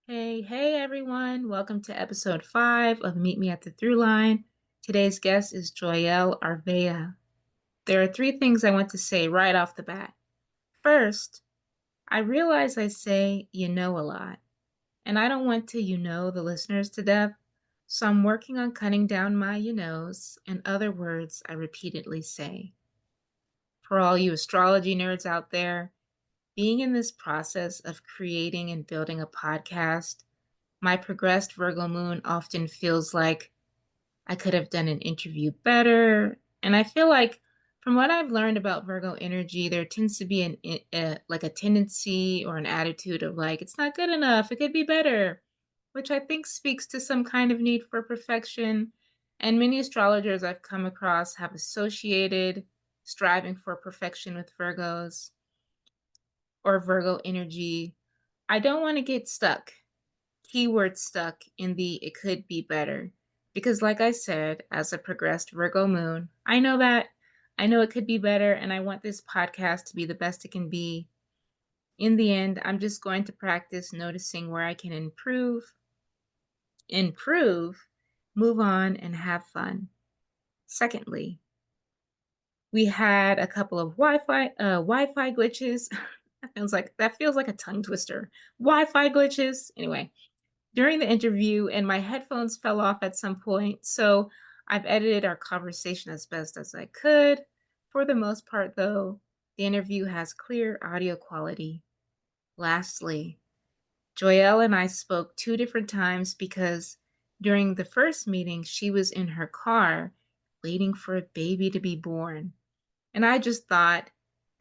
Hey everyone. Welcome to episode 5 of Meet Me at the Through Line. Today's guest is Joyell Arvella. There are 3 things I want to say right off the bat. First, I realize I say you know a lot, and I don't want to the listeners to death, so I'm working on cutting down my you knows and other words I repeatedly say. For all you astrology nerds out there, being in this process of creating and building a podcast, my progressed Virgo moon often feels like I could have done an interview better. And I feel like from what I've learned about Virgo energy, there tends to be like a tendency or an attitude of like, it's not good enough, it could be better, which I think speaks to some kind of need for perfection. And many astrologers I've come across have associated striving for perfection with Virgos or Virgo energy. I don't want to get stuck, keyword stuck in the it could be better. Because, like I said, as a progressed Virgo moon, I know that. I know it could be better, and I want this podcast to be the best it can be. In the end, I'm just going to practice noticing where I can improve, move on, and have fun. Secondly, we had a couple of Wi-Fi glitches. that feels like a tongue twister. Wi-Fi glitches. Anyway, during the interview, and my headphones fell off at some point, so I've edited our conversation as best as I could. For the most part, though, the interview has clear audio quality. Lastly, Joyelle and I spoke 2 different times because during the first meeting, she was in her car waiting for a baby to be born. And I just thought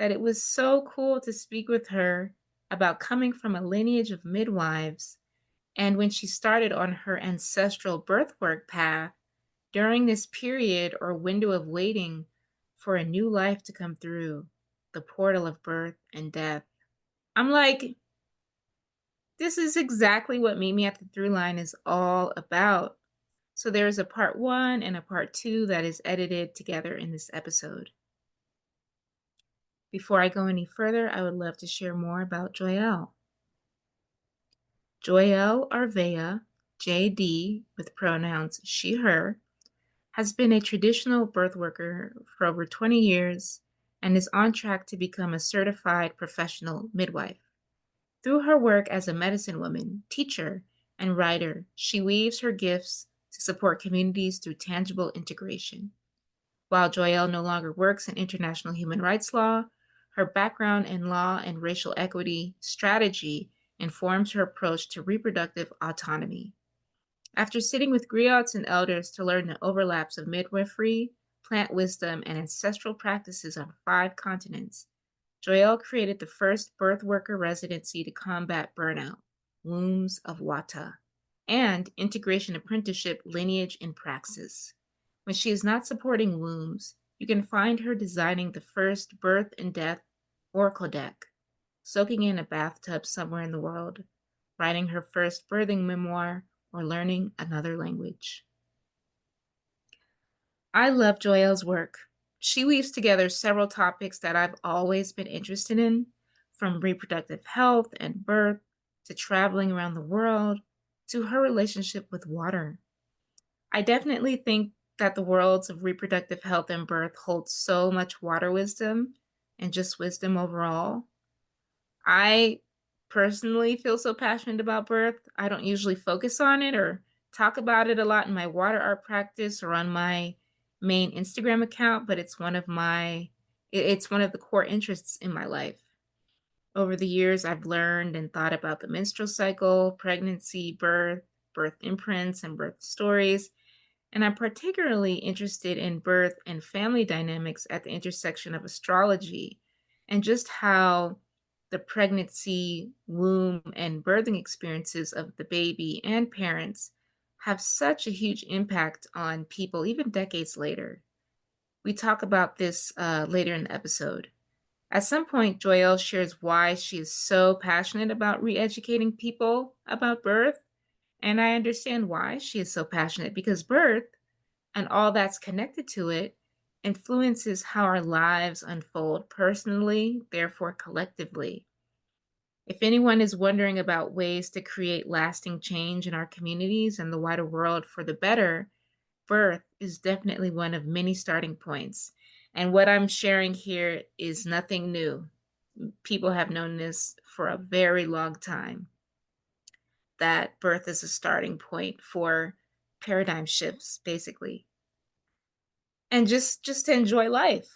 that it was so cool to speak with her about coming from a lineage of midwives. And when she started on her ancestral birthwork path, during this period or window of waiting for a new life to come through, the portal of birth and death, I'm like, this is exactly what Meet Me at the Through Line is all about. So there's a part 1 and a part 2 that is edited together in this episode. Before I go any further, I would love to share more about Joyelle. Joyell Arvella, JD, with pronouns she, her, has been a traditional birth worker for over 20 years and is on track to become a certified professional midwife. Through her work as a medicine woman, teacher, and writer, she weaves her gifts to support communities through tangible integration. While Joyelle no longer works in international human rights law, her background in law and racial equity strategy informs her approach to reproductive autonomy. After sitting with griots and elders to learn the overlaps of midwifery, plant wisdom, and ancestral practices on 5 continents, Joyelle created the first birth worker residency to combat burnout, Wombs of Wata, and integration apprenticeship lineage in praxis. When she is not supporting wombs, you can find her designing the first birth and death oracle deck, soaking in a bathtub somewhere in the world, writing her first birthing memoir, or learning another language. I love Joyelle's work. She weaves together several topics that I've always been interested in, from reproductive health and birth to traveling around the world to her relationship with water. I definitely think that the worlds of reproductive health and birth hold so much water wisdom and just wisdom overall. I personally feel so passionate about birth. I don't usually focus on it or talk about it a lot in my water art practice or on my main Instagram account, but it's one of the core interests in my life. Over the years, I've learned and thought about the menstrual cycle, pregnancy, birth imprints, and birth stories. And I'm particularly interested in birth and family dynamics at the intersection of astrology and just how the pregnancy, womb, and birthing experiences of the baby and parents have such a huge impact on people, even decades later. We talk about this later in the episode. At some point, Joyelle shares why she is so passionate about re educating people about birth. And I understand why she is so passionate because birth and all that's connected to it influences how our lives unfold personally, therefore collectively. If anyone is wondering about ways to create lasting change in our communities and the wider world for the better, birth is definitely one of many starting points. And what I'm sharing here is nothing new. People have known this for a very long time, that birth is a starting point for paradigm shifts, basically. And just to enjoy life.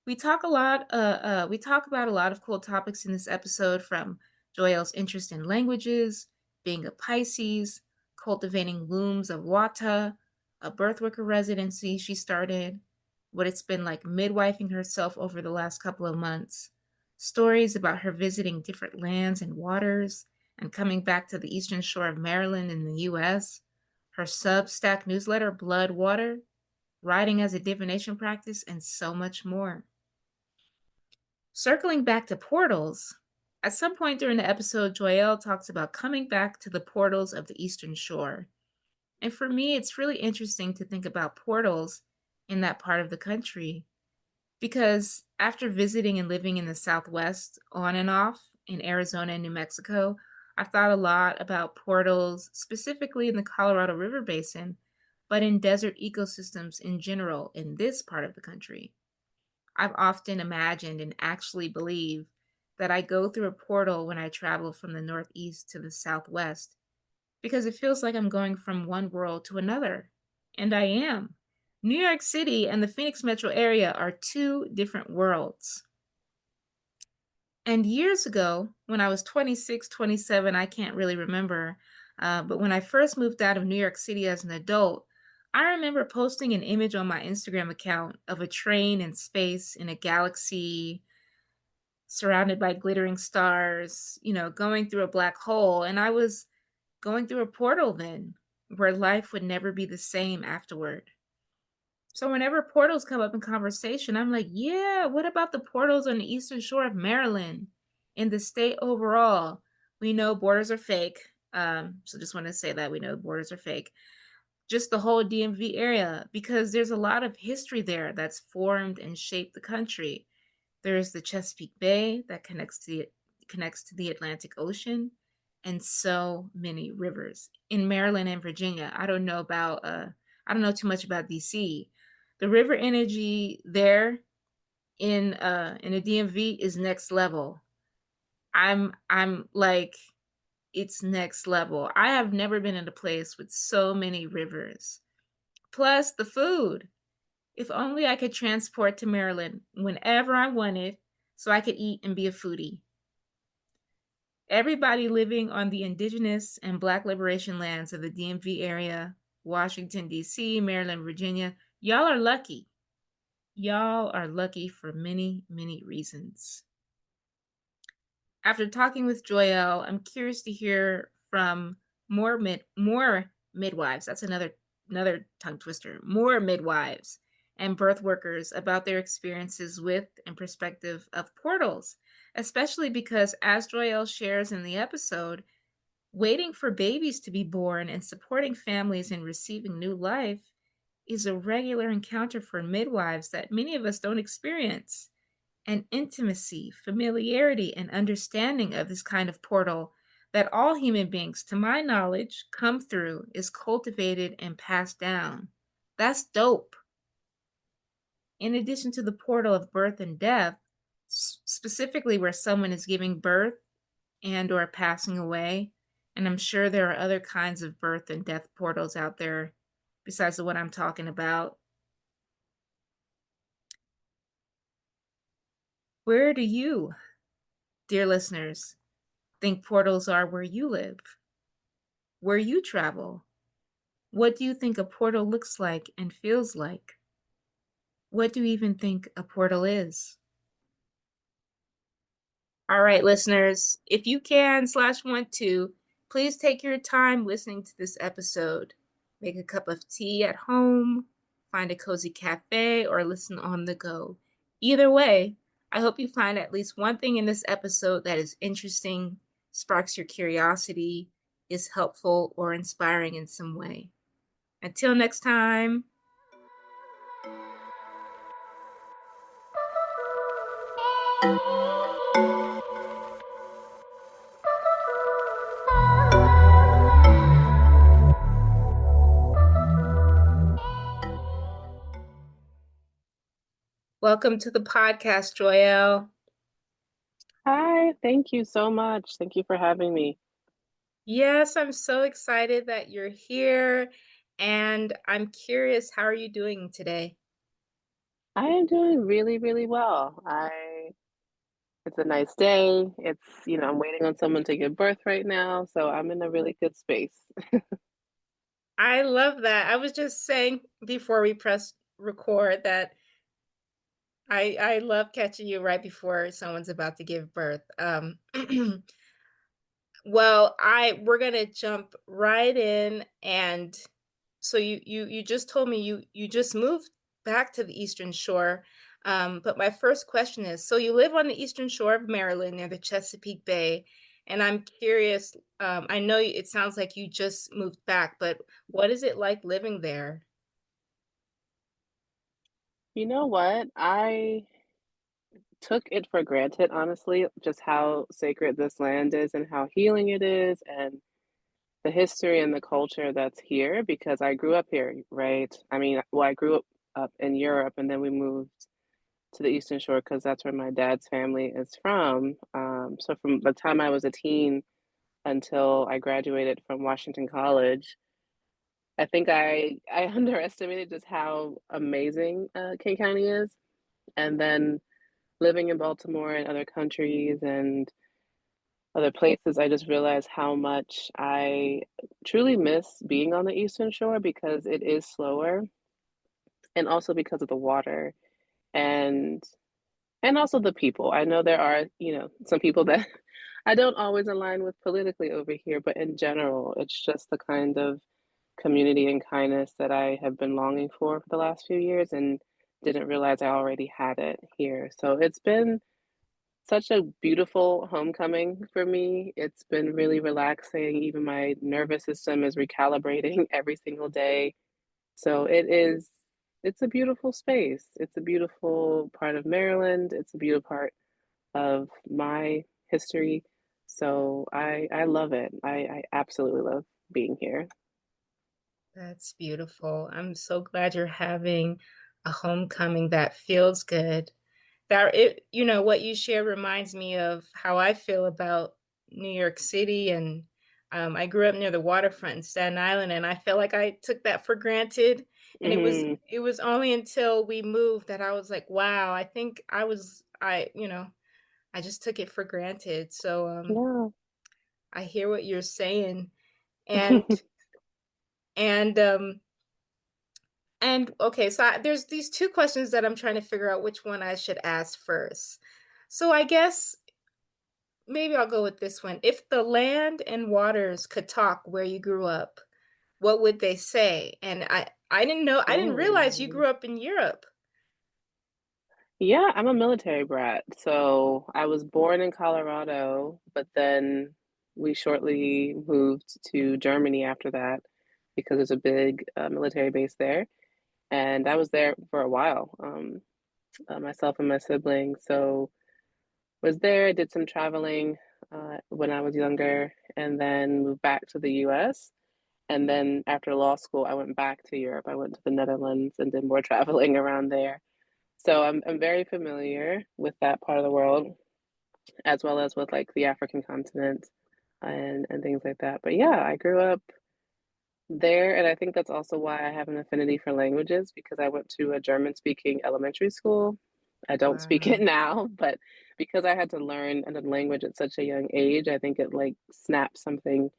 We talk about a lot of cool topics in this episode, from Joyell's interest in languages, being a Pisces, cultivating looms of Wata, a birthworker residency she started, what it's been like midwifing herself over the last couple of months, stories about her visiting different lands and waters and coming back to the eastern shore of Maryland in the US, her Substack newsletter, Blood Water, writing as a divination practice, and so much more. Circling back to portals, at some point during the episode, Joyelle talks about coming back to the portals of the Eastern Shore. And for me, it's really interesting to think about portals in that part of the country, because after visiting and living in the Southwest on and off in Arizona and New Mexico, I've thought a lot about portals, specifically in the Colorado River Basin, but in desert ecosystems in general in this part of the country. I've often imagined and actually believe that I go through a portal when I travel from the Northeast to the Southwest, because it feels like I'm going from one world to another. And I am. New York City and the Phoenix metro area are two different worlds. And years ago, when I was 26, 27, I can't really remember, but when I first moved out of New York City as an adult, I remember posting an image on my Instagram account of a train in space in a galaxy surrounded by glittering stars, going through a black hole. And I was going through a portal then, where life would never be the same afterward. So whenever portals come up in conversation, I'm like, yeah, what about the portals on the eastern shore of Maryland? In the state overall, we know borders are fake. So just want to say that we know borders are fake. Just the whole DMV area, because there's a lot of history there that's formed and shaped the country. There's the Chesapeake Bay that connects to the Atlantic Ocean, and so many rivers. In Maryland and Virginia, I don't know too much about DC. The river energy there in the DMV is next level. I'm like, it's next level. I have never been in a place with so many rivers. Plus the food. If only I could transport to Maryland whenever I wanted so I could eat and be a foodie. Everybody living on the indigenous and Black liberation lands of the DMV area, Washington, D.C., Maryland, Virginia, y'all are lucky. Y'all are lucky for many, many reasons. After talking with Joyelle, I'm curious to hear from more midwives. That's another tongue twister. More midwives and birth workers about their experiences with and perspective of portals, especially because, as Joyelle shares in the episode, waiting for babies to be born and supporting families in receiving new life is a regular encounter for midwives that many of us don't experience. And intimacy, familiarity, and understanding of this kind of portal that all human beings, to my knowledge, come through is cultivated and passed down. That's dope. In addition to the portal of birth and death, specifically where someone is giving birth and or passing away, and I'm sure there are other kinds of birth and death portals out there besides the one I'm talking about. Where do you, dear listeners, think portals are where you live, where you travel? What do you think a portal looks like and feels like? What do you even think a portal is? All right, listeners, if you can / want to, please take your time listening to this episode. Make a cup of tea at home, find a cozy cafe, or listen on the go. Either way, I hope you find at least one thing in this episode that is interesting, sparks your curiosity, is helpful, or inspiring in some way. Until next time. Welcome to the podcast, Joyelle. Hi, thank you so much. Thank you for having me. Yes, I'm so excited that you're here, and I'm curious, how are you doing today? I am doing really, really well. It's a nice day. I'm waiting on someone to give birth right now, so I'm in a really good space. I love that. I was just saying before we press record that I love catching you right before someone's about to give birth. Well, I we're gonna jump right in, and so you just told me you just moved back to the Eastern Shore. But my first question is, so you live on the Eastern Shore of Maryland near the Chesapeake Bay, and I'm curious, I know it sounds like you just moved back, but what is it like living there? You know what? I took it for granted, honestly, just how sacred this land is and how healing it is and the history and the culture that's here because I grew up here, right? I grew up in Europe and then we moved to the Eastern Shore because that's where my dad's family is from. So from the time I was a teen until I graduated from Washington College, I think I underestimated just how amazing King County is, and then living in Baltimore and other countries and other places, I just realized how much I truly miss being on the Eastern Shore because it is slower, and also because of the water and and also the people. I know there are, some people that I don't always align with politically over here, but in general, it's just the kind of community and kindness that I have been longing for the last few years and didn't realize I already had it here. So it's been such a beautiful homecoming for me. It's been really relaxing. Even my nervous system is recalibrating every single day. So it's a beautiful space. It's a beautiful part of Maryland. It's a beautiful part of my history. So I love it. I absolutely love being here. That's beautiful. I'm so glad you're having a homecoming that feels good. That what you share reminds me of how I feel about New York City, and I grew up near the waterfront in Staten Island, and I felt like I took that for granted. And Hmm. it was only until we moved that I was like, wow, I think I just took it for granted. So Yeah. I hear what you're saying. And and okay, so there's these two questions that I'm trying to figure out which one I should ask first. So I guess maybe I'll go with this one. If the land and waters could talk where you grew up, what would they say? And I didn't realize you Oh. grew up in Europe. Yeah, I'm a military brat. So I was born in Colorado, but then we shortly moved to Germany after that because there's a big military base there. And I was there for a while, myself and my siblings. So was there, did some traveling when I was younger, and then moved back to the US. And then after law school, I went back to Europe. I went to the Netherlands and did more traveling around there. So I'm very familiar with that part of the world, as well as with like the African continent and things like that. But yeah, I grew up there, and I think that's also why I have an affinity for languages because I went to a German speaking elementary school. I don't speak it Wow. now, but because I had to learn another language at such a young age, I think it like snapped something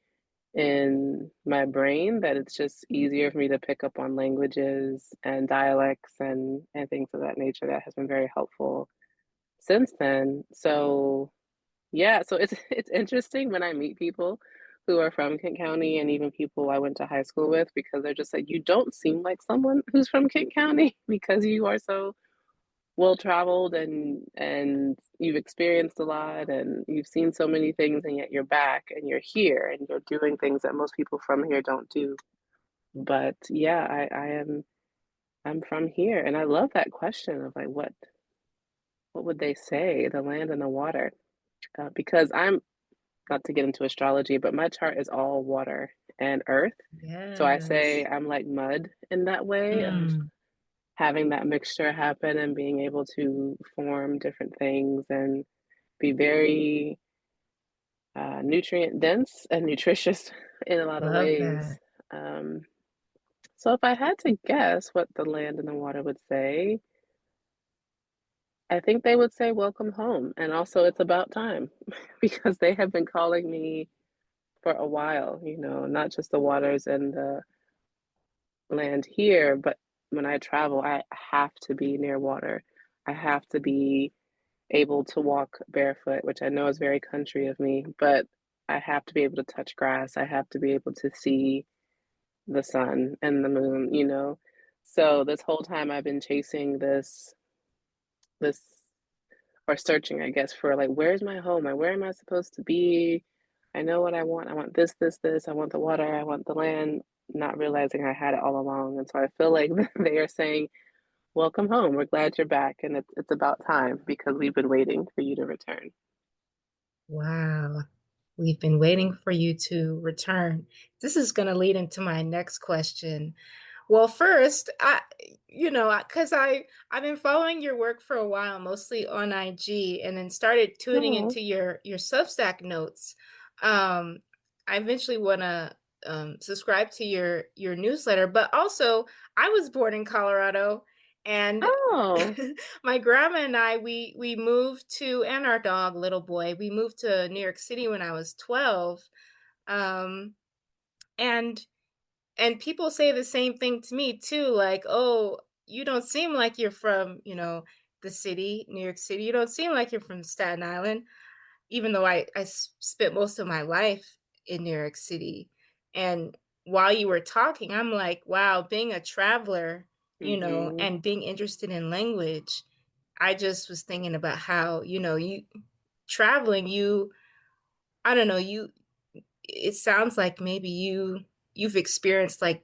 in my brain that it's just easier for me to pick up on languages and dialects and things of that nature that has been very helpful since then. So yeah, so it's it's interesting when I meet people who are from Kent County and even people I went to high school with because they're just like, you don't seem like someone who's from Kent County because you are so well traveled and you've experienced a lot and you've seen so many things and yet you're back and you're here and you're doing things that most people from here don't do. But yeah, I'm from here and I love that question of like what would they say, the land and the water? Because I'm not to get into astrology, but my chart is all water and earth. So I say Yes. I'm like mud in that way of Mm. having that mixture happen and being able to form different things and be very nutrient dense and nutritious in a lot of Love ways. that. Um, so if I had to guess what the land and the water would say, I think they would say welcome home. And also it's about time because they have been calling me for a while, not just the waters and the land here, but when I travel, I have to be near water. I have to be able to walk barefoot, which I know is very country of me, but I have to be able to touch grass. I have to be able to see the sun and the moon. So this whole time I've been chasing this or searching, I guess, for like where's my home? Like where am I supposed to be? I know what I want. I want this, this, this. I want the water. I want the land, not realizing I had it all along. And so I feel like they are saying, welcome home. We're glad you're back. And it's about time because we've been waiting for you to return. Wow. We've been waiting for you to return. This is going to lead into my next question. Well, first, because I've been following your work for a while, mostly on IG, and then started tuning Oh, into your Substack notes. Um, I eventually want to subscribe to your newsletter, but also I was born in Colorado, and oh, my grandma and I we moved to, and our dog, little boy, we moved to New York City when I was 12. Um, and and people say the same thing to me too, like, "Oh, you don't seem like you're from, the city, New York City. You don't seem like you're from Staten Island," even though spent most of my life in New York City. And while you were talking, I'm like, wow, being a traveler, mm-hmm, and being interested in language, I just was thinking about how, you traveling, I don't know, it sounds like maybe you've experienced like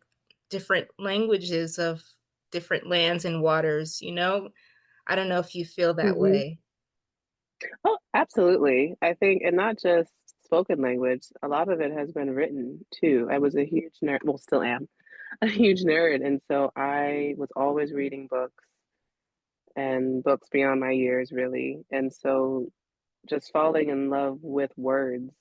different languages of different lands and waters, I don't know if you feel that mm-hmm. way. Oh, absolutely. I think, and not just spoken language, a lot of it has been written too. I was a huge nerd, well, still am a huge nerd. And so I was always reading books and books beyond my years, really. And so just falling in love with words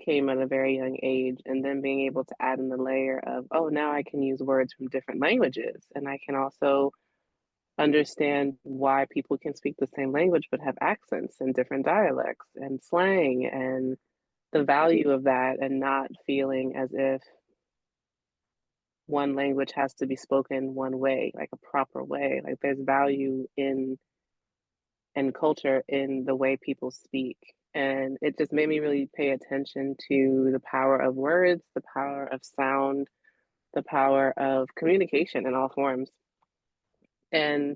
came at a very young age. And then being able to add in the layer of, oh, now I can use words from different languages. And I can also understand why people can speak the same language but have accents and different dialects and slang and the value of that and not feeling as if one language has to be spoken one way, like a proper way. Like there's value in and culture in the way people speak. And it just made me really pay attention to the power of words, the power of sound, the power of communication in all forms. And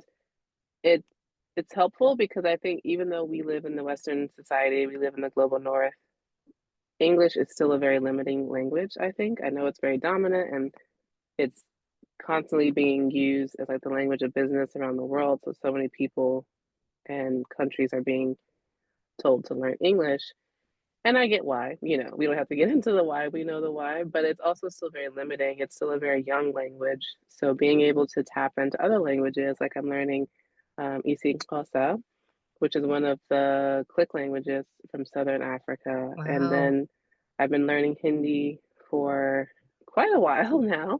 it it's helpful because I think even though we live in the Western society, we live in the global North, English is still a very limiting language, I think. I know it's very dominant and it's constantly being used as like the language of business around the world. So many people and countries are being told to learn English. And I get why, we don't have to get into the why, we know the why, but it's also still very limiting. It's still a very young language. So being able to tap into other languages, like I'm learning Isi Xhosa, which is one of the click languages from Southern Africa. And Wow. then I've been learning Hindi for quite a while now.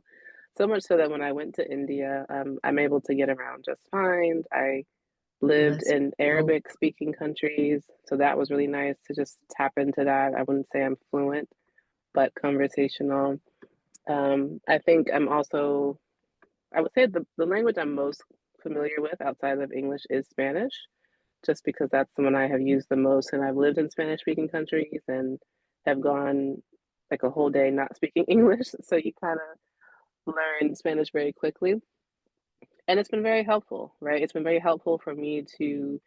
So much so that when I went to India, I'm able to get around just fine. I Well, lived that's in dope. Arabic speaking countries, so that was really nice to just tap into that. I wouldn't say I'm fluent, but conversational. I think I'm also, I would say the language I'm most familiar with outside of English is Spanish, just because that's the one I have used the most. And I've lived in Spanish speaking countries and have gone like a whole day not speaking English. So you kind of learn Spanish very quickly. And it's been very helpful, right? It's been very helpful for me to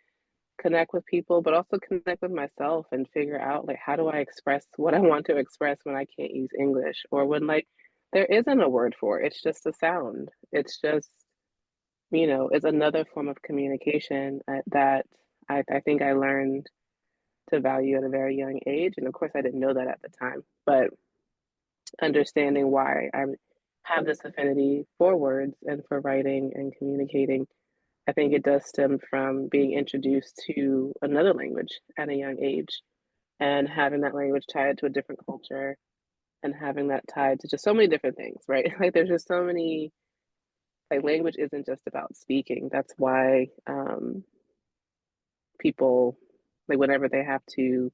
connect with people, but also connect with myself and figure out like how do I express what I want to express when I can't use English or when like there isn't a word for it. It's just a sound. It's just, it's another form of communication that I think I learned to value at a very young age. And of course, I didn't know that at the time, but understanding why I'm have this affinity for words and for writing and communicating. I think it does stem from being introduced to another language at a young age and having that language tied to a different culture and having that tied to just so many different things, right? Like there's just so many, like language isn't just about speaking. That's why people, like whenever they have to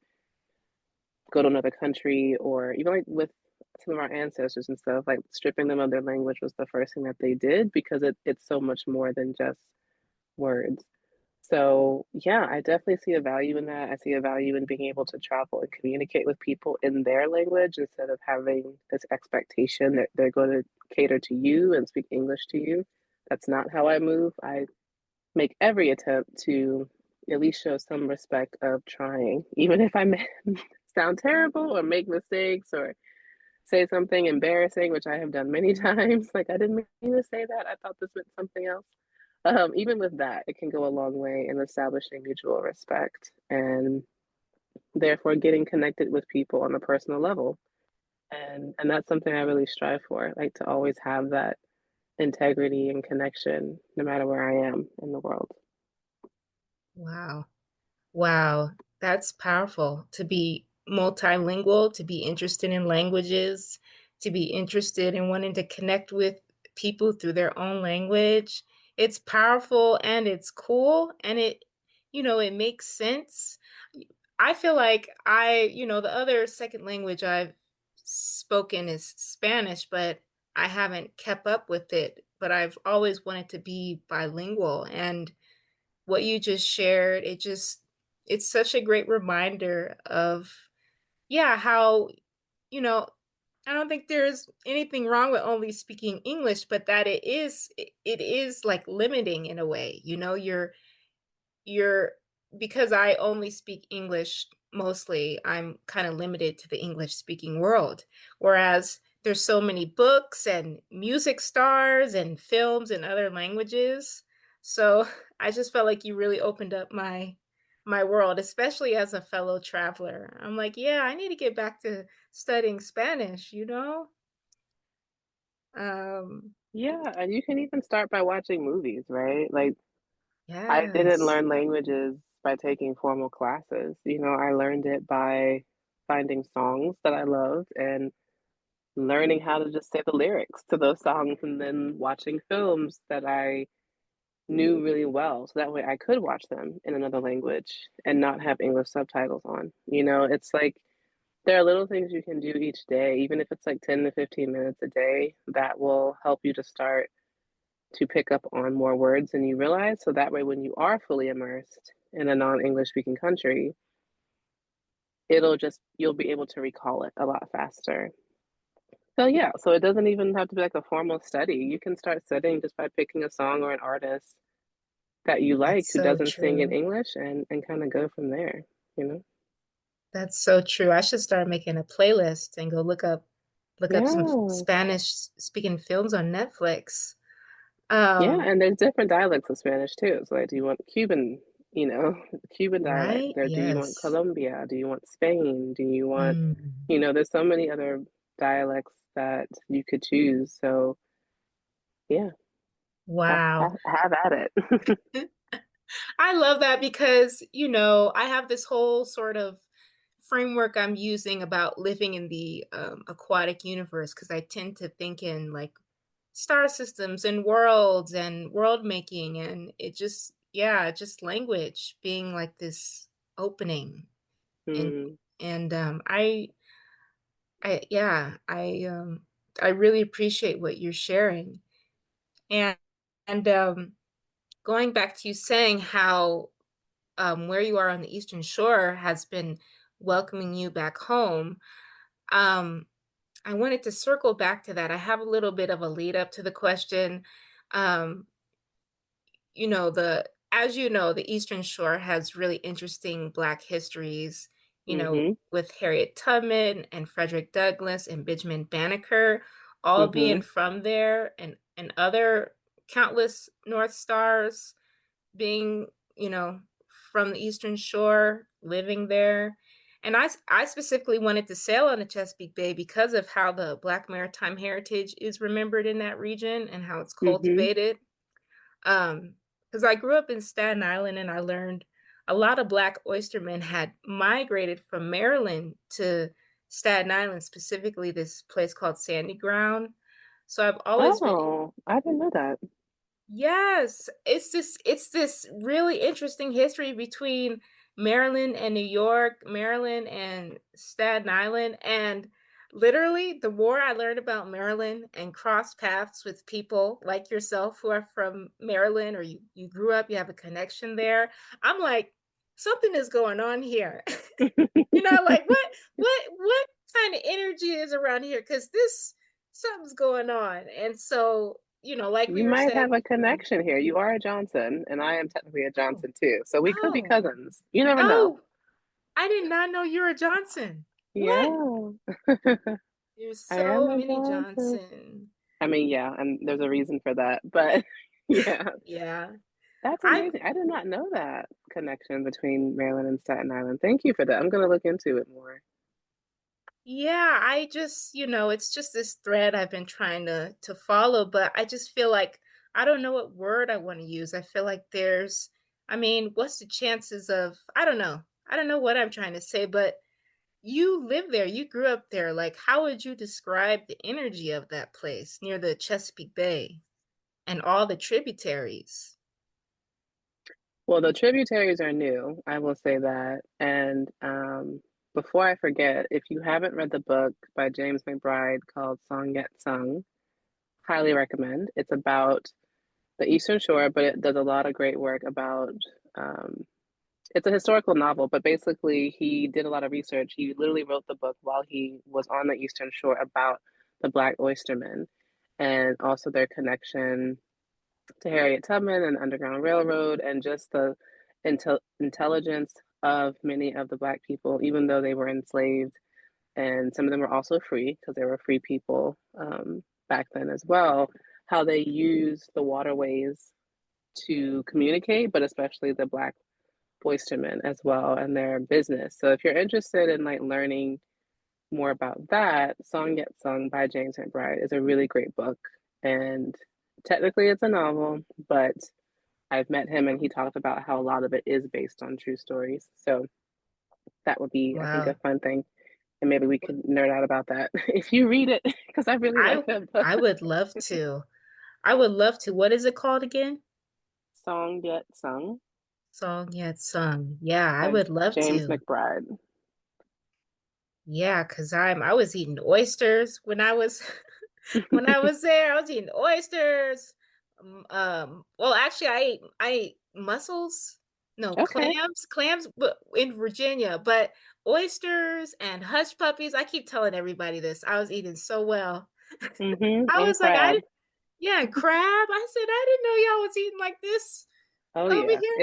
go to another country or even like with some of our ancestors and stuff, like stripping them of their language was the first thing that they did because it's so much more than just words. So, yeah, I definitely see a value in that. I see a value in being able to travel and communicate with people in their language instead of having this expectation that they're going to cater to you and speak English to you. That's not how I move. I make every attempt to at least show some respect of trying, even if I may sound terrible or make mistakes or say something embarrassing, which I have done many times. Like, I didn't mean to say that. I thought this meant something else. Even with that, it can go a long way in establishing mutual respect and therefore getting connected with people on a personal level. And that's something I really strive for, like to always have that integrity and connection no matter where I am in the world. Wow. Wow, that's powerful to be multilingual, to be interested in languages, to be interested in wanting to connect with people through their own language. It's powerful and it's cool and it makes sense. I feel like the other second language I've spoken is Spanish, but I haven't kept up with it, but I've always wanted to be bilingual. And what you just shared, it's such a great reminder of, yeah, how, you know, I don't think there's anything wrong with only speaking English, but that it is like limiting in a way. You're because I only speak English mostly, I'm kind of limited to the English speaking world. Whereas there's so many books and music stars and films in other languages. So I just felt like you really opened up my world, especially as a fellow traveler. I'm like, yeah, I need to get back to studying Spanish. Um, Yeah, and you can even start by watching movies, right? Like, I didn't yes, learn languages by taking formal classes. I learned it by finding songs that I loved and learning how to just say the lyrics to those songs and then watching films that I knew really well. So that way I could watch them in another language and not have English subtitles on. It's like there are little things you can do each day, even if it's like 10 to 15 minutes a day, that will help you to start to pick up on more words than you realize. So that way, when you are fully immersed in a non English speaking country, you'll be able to recall it a lot faster. So, yeah, so it doesn't even have to be like a formal study. You can start studying just by picking a song or an artist that you like that's who so doesn't sing in true. English and kind of go from there, you know? That's so true. I should start making a playlist and go look up some Yeah. Spanish speaking films on Netflix. Yeah, Um, and there's different dialects of Spanish too. So like do you want Cuban, you know, Cuban dialect, right? or do you want Yes. Colombia? Do you want Spain? Do you want, Mm. there's so many other dialects that you could choose. So yeah, have Wow. have, have at it. I love that because, I have this whole sort of framework I'm using about living in the aquatic universe because I tend to think in like star systems and worlds and world making and just language being like this opening and Hmm. I yeah, I really appreciate what you're sharing. And and going back to you saying how where you are on the Eastern Shore has been welcoming you back home. Um, I wanted to circle back to that. I have a little bit of a lead up to the question. Um, the as you know, the Eastern Shore has really interesting Black histories, Hmm. with Harriet Tubman and Frederick Douglass and Benjamin Banneker, all Hmm. being from there, and other countless North Stars being, from the Eastern Shore, living there. And I specifically wanted to sail on the Chesapeake Bay because of how the Black maritime heritage is remembered in that region and how it's Mhm. cultivated. Because I grew up in Staten Island and I learned a lot of Black oystermen had migrated from Maryland to Staten Island, specifically this place called Sandy Ground. So I've always been. Oh, I didn't know that. Yes, it's this really interesting history between Maryland and New York, Maryland and Staten Island, and literally the more I learned about Maryland and cross paths with people like yourself who are from Maryland or you grew up, you have a connection there. I'm like, something is going on here. Like what kind of energy is around here? Because this something's going on. And so, like You we were might saying have a before. connection here. You are a Johnson, and I am technically a Oh, Johnson too. So we could be oh, cousins. You never know. oh, I did not know you're a Johnson. What? Yeah. There's I am so a many Johnson. Johnson. I mean, yeah, and there's a reason for that. But yeah, Yeah. that's I amazing. I did not know that connection between Maryland and Staten Island. Thank you for that. I'm going to look into it more. Yeah, I just, it's just this thread I've been trying to follow, but I just feel like I don't know what word I want to use. I feel like what's the chances of I don't know. I don't know what I'm trying to say, but you live there, you grew up there. Like, how would you describe the energy of that place near the Chesapeake Bay and all the tributaries? Well, the tributaries are new, I will say that. And before I forget, if you haven't read the book by James McBride called Song Yet Sung, highly recommend. It's about the Eastern Shore, but it does a lot of great work about. Um, it's a historical novel, but basically, he did a lot of research. He literally wrote the book while he was on the Eastern Shore about the Black oystermen and also their connection to Harriet Tubman and the Underground Railroad and just the intelligence of many of the Black people, even though they were enslaved. And some of them were also free because they were free people back then as well. How they used the waterways to communicate, but especially the Black oystermen as well and their business. So if you're interested in like learning more about that, Song Yet Sung by James McBride is a really great book. And technically it's a novel, but I've met him and he talked about how a lot of it is based on true stories. So that would be, I think, a Wow. fun thing. And maybe we could nerd out about that if you read it, because I really like I that book. I would love to. I would love to. What is it called again? Song Yet Sung Song Yet Sung. Yeah, I by would love James to. McBride. Yeah, because I was eating oysters when I was when I was there. I was eating oysters. Well, actually, I ate mussels. No, Okay. clams, but in Virginia. But oysters and hush puppies. I keep telling everybody this. I was eating so well. I And was like, crab. yeah, and crab. I said I didn't know y'all was eating like this Oh over yeah. here.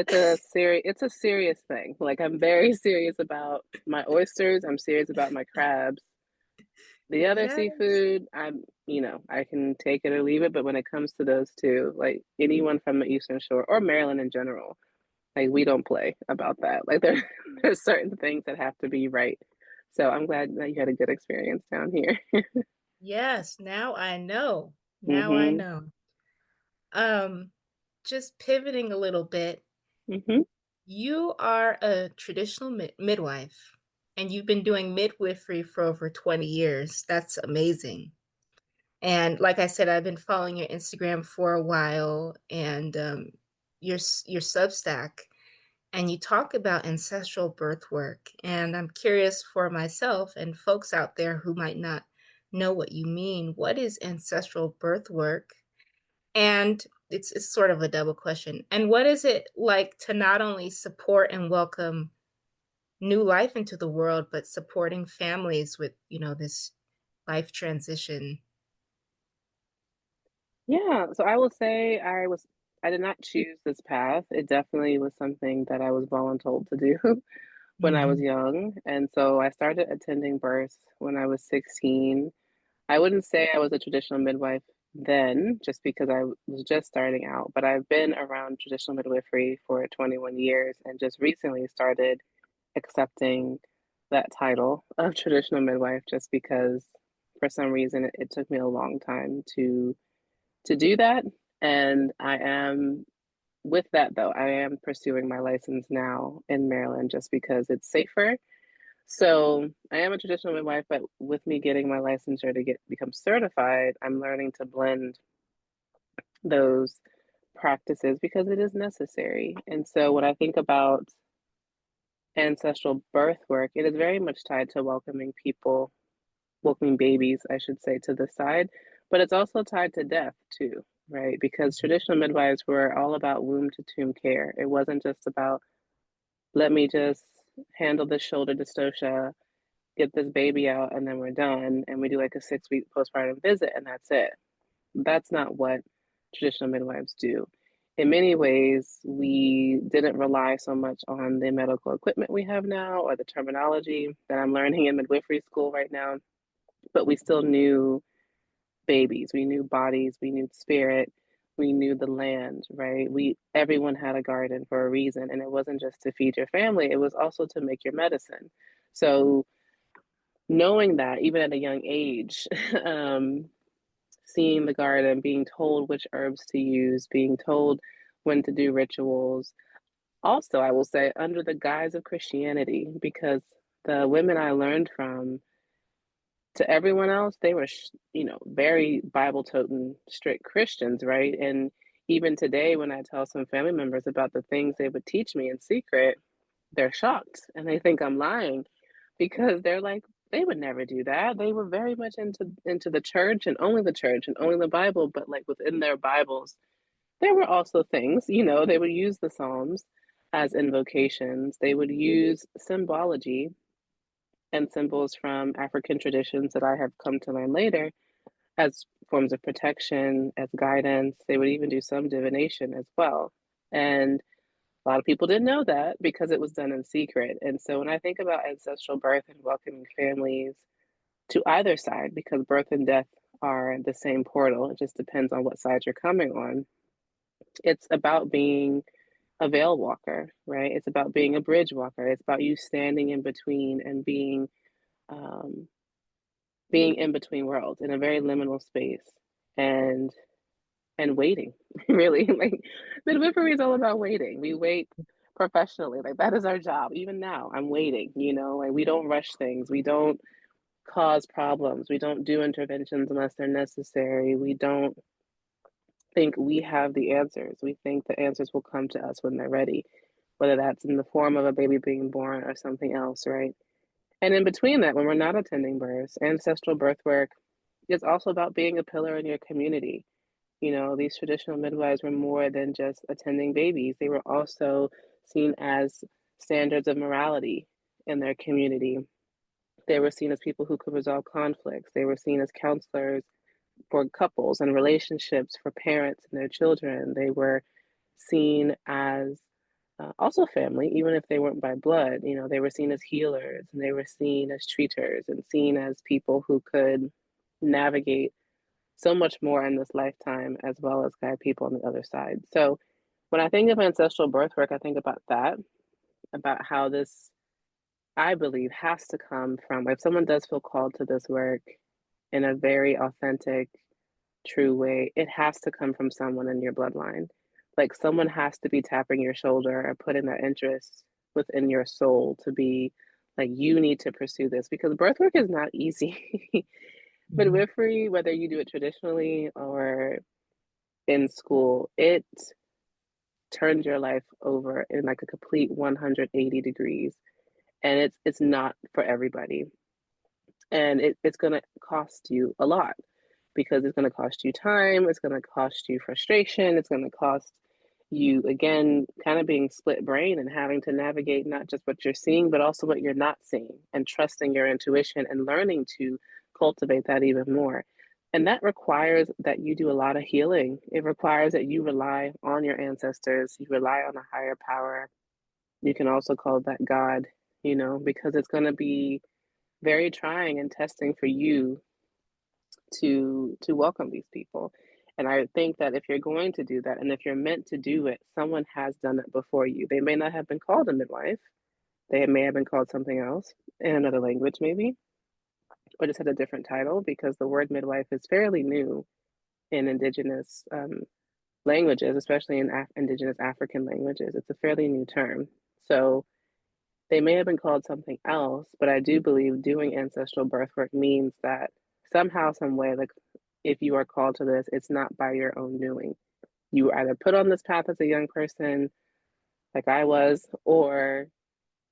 It's a serious thing. Like I'm very serious about my oysters. I'm serious about my crabs. The other Yes. seafood, I can take it or leave it, but when it comes to those two, like anyone from the Eastern Shore or Maryland in general, like we don't play about that. Like there's certain things that have to be right. So I'm glad that you had a good experience down here. Yes, now I know. Now I Mhm. know. Um, just pivoting a little bit, Mhm. you are a traditional midwife and you've been doing midwifery for over 20 years. That's amazing. And like I said, I've been following your Instagram for a while and your Substack, and you talk about ancestral birth work. And I'm curious for myself and folks out there who might not know what you mean. What is ancestral birth work? And it's sort of a double question. And what is it like to not only support and welcome new life into the world, but supporting families with, this life transition? Yeah, so I will say I did not choose this path. It definitely was something that I was voluntold to do when I was Mhm. young. And so I started attending births when I was 16. I wouldn't say I was a traditional midwife then, just because I was just starting out, but I've been around traditional midwifery for 21 years and just recently started accepting that title of traditional midwife just because for some reason it took me a long time to do that. And I am with that though, I am pursuing my license now in Maryland just because it's safer. So I am a traditional midwife, but with me getting my licensure to get become certified, I'm learning to blend those practices because it is necessary. And so when I think about ancestral birth work, it is very much tied to welcoming people, welcoming babies, I should say, to the side, but it's also tied to death too, right? Because traditional midwives were all about womb to tomb care. It wasn't just about, let me just handle this shoulder dystocia, get this baby out, and then we're done. And we do like a 6 week postpartum visit, and that's it. That's not what traditional midwives do. In many ways, we didn't rely so much on the medical equipment we have now or the terminology that I'm learning in midwifery school right now, but we still knew babies, we knew bodies, we knew spirit, we knew the land, right? We everyone had a garden for a reason, and it wasn't just to feed your family, it was also to make your medicine. So knowing that even at a young age, seeing the garden, being told which herbs to use, being told when to do rituals. Also, I will say under the guise of Christianity, because the women I learned from, to everyone else, they were, very Bible toting strict Christians, right? And even today, when I tell some family members about the things they would teach me in secret, they're shocked and they think I'm lying because they're like, they would never do that. They were very much into the church and only the Bible, but like within their Bibles, there were also things, they would use the Psalms as invocations. They would use symbology and symbols from African traditions that I have come to learn later as forms of protection, as guidance. They would even do some divination as well. And a lot of people didn't know that because it was done in secret. And so when I think about ancestral birth and welcoming families to either side, because birth and death are the same portal, it just depends on what side you're coming on. It's about being a veil walker, right? It's about being a bridge walker. It's about you standing in between and um, being in between worlds in a very liminal space and waiting. Really, like midwifery is all about waiting. We wait professionally, like that is our job. Even now I'm waiting, like we don't rush things, we don't cause problems, we don't do interventions unless they're necessary, we don't think we have the answers. We think the answers will come to us when they're ready, whether that's in the form of a baby being born or something else, right? And in between that, when we're not attending births, ancestral birth work is also about being a pillar in your community. These traditional midwives were more than just attending babies, they were also seen as standards of morality in their community. They were seen as people who could resolve conflicts, they were seen as counselors for couples and relationships for parents and their children. They were seen as also family, even if they weren't by blood. They were seen as healers and they were seen as treaters and seen as people who could navigate so much more in this lifetime as well as guide people on the other side. So when I think of ancestral birth work, I think about that, about how this, I believe, has to come from, if someone does feel called to this work in a very authentic, true way, it has to come from someone in your bloodline. Like someone has to be tapping your shoulder or putting that interest within your soul to be like, you need to pursue this because birth work is not easy. Mhm. Midwifery, whether you do it traditionally or in school, it turns your life over in like a complete 180 degrees. And it's not for everybody. And it's gonna cost you a lot because it's gonna cost you time, it's gonna cost you frustration, it's gonna cost you again kind of being split brain and having to navigate not just what you're seeing, but also what you're not seeing and trusting your intuition and learning to cultivate that even more. And that requires that you do a lot of healing. It requires that you rely on your ancestors, you rely on a higher power. You can also call that God, because it's going to be very trying and testing for you to welcome these people. And I think that if you're going to do that and if you're meant to do it, someone has done it before you. They may not have been called a midwife, They may have been called something else in another language, maybe, or just had a different title because the word midwife is fairly new in indigenous languages, especially in indigenous African languages. It's a fairly new term. So they may have been called something else, but I do believe doing ancestral birth work means that somehow, some way, like if you are called to this, it's not by your own doing. You were either put on this path as a young person, like I was, or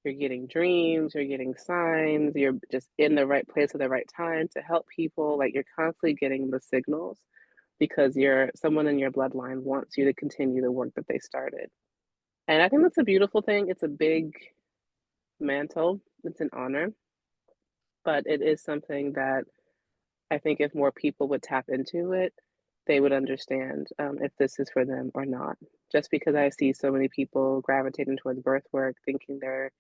you're getting dreams, you're getting signs, you're just in the right place at the right time to help people. Like you're constantly getting the signals because you're someone in your bloodline wants you to continue the work that they started. And I think that's a beautiful thing. It's a big mantle. It's an honor, but it is something that I think if more people would tap into it, they would understand if this is for them or not. Just because I see so many people gravitating towards birth work, thinking they're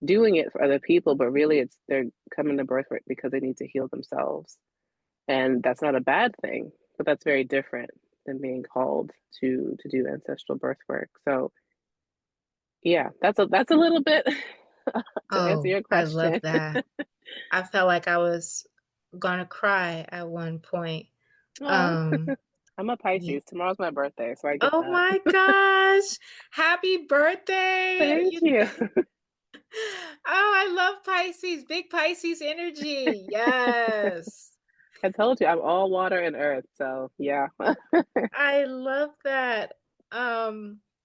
doing it for other people, but really it's they're coming to birth work because they need to heal themselves. And that's not a bad thing, but that's very different than being called to do ancestral birth work. So yeah, that's a little bit to answer Oh, your I love question. that. I felt like I was gonna cry at one point. Oh, Um, I'm a yeah. Pisces. Tomorrow's my birthday, so I get Oh that. my gosh. Happy birthday. Thank you. Oh, I love Pisces. Big Pisces energy. Yes. I told you I'm all water and earth, so yeah. I love that.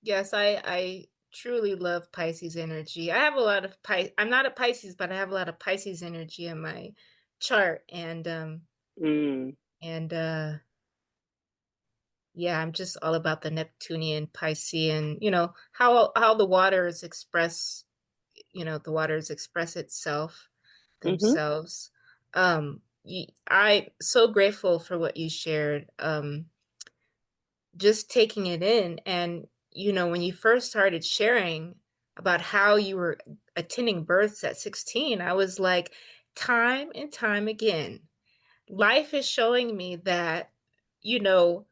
Yes, I truly love Pisces energy. I have a lot of I'm not a Pisces, but I have a lot of Pisces energy in my chart Mm, and yeah, I'm just all about the Neptunian Piscean, how the waters express, the waters express itself mm-hmm, themselves. I'm so grateful for what you shared. Just taking it in, and when you first started sharing about how you were attending births at 16, I was like, time and time again, life is showing me that you know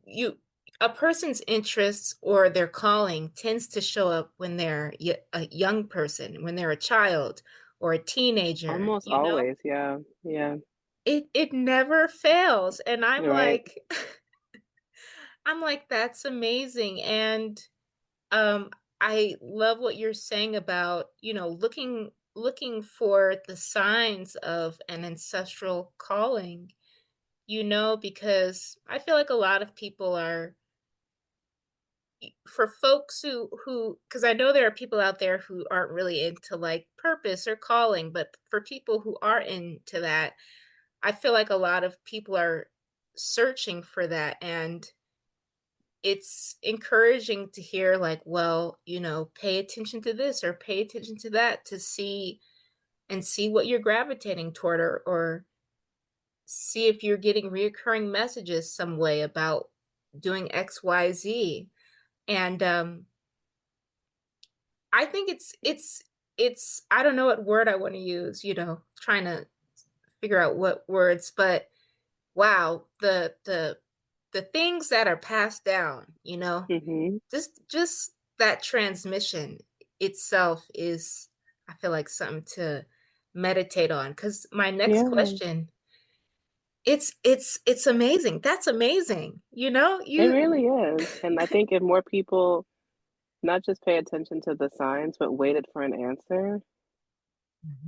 you a person's interests or their calling tends to show up when they're a young person, when they're a child or a teenager. almost always, yeah, yeah, It never fails, and I'm you're right. like I'm like, that's amazing. And um I love what you're saying about, looking for the signs of an ancestral calling, because I feel like a lot of people are, for folks who because I know there are people out there who aren't really into like purpose or calling, but for people who are into that, I feel like a lot of people are searching for that, and it's encouraging to hear like, well, pay attention to this or pay attention to that to see what you're gravitating toward, or see if you're getting reoccurring messages some way about doing XYZ. And I think it's I don't know what word I want to use, trying to figure out what words, but wow, the things that are passed down, Mm-hmm, just that transmission itself is, I feel like, something to meditate on. Because my next yeah, question, it's amazing. That's amazing. it You really is. And I think if more people not just pay attention to the signs, but waited for an answer,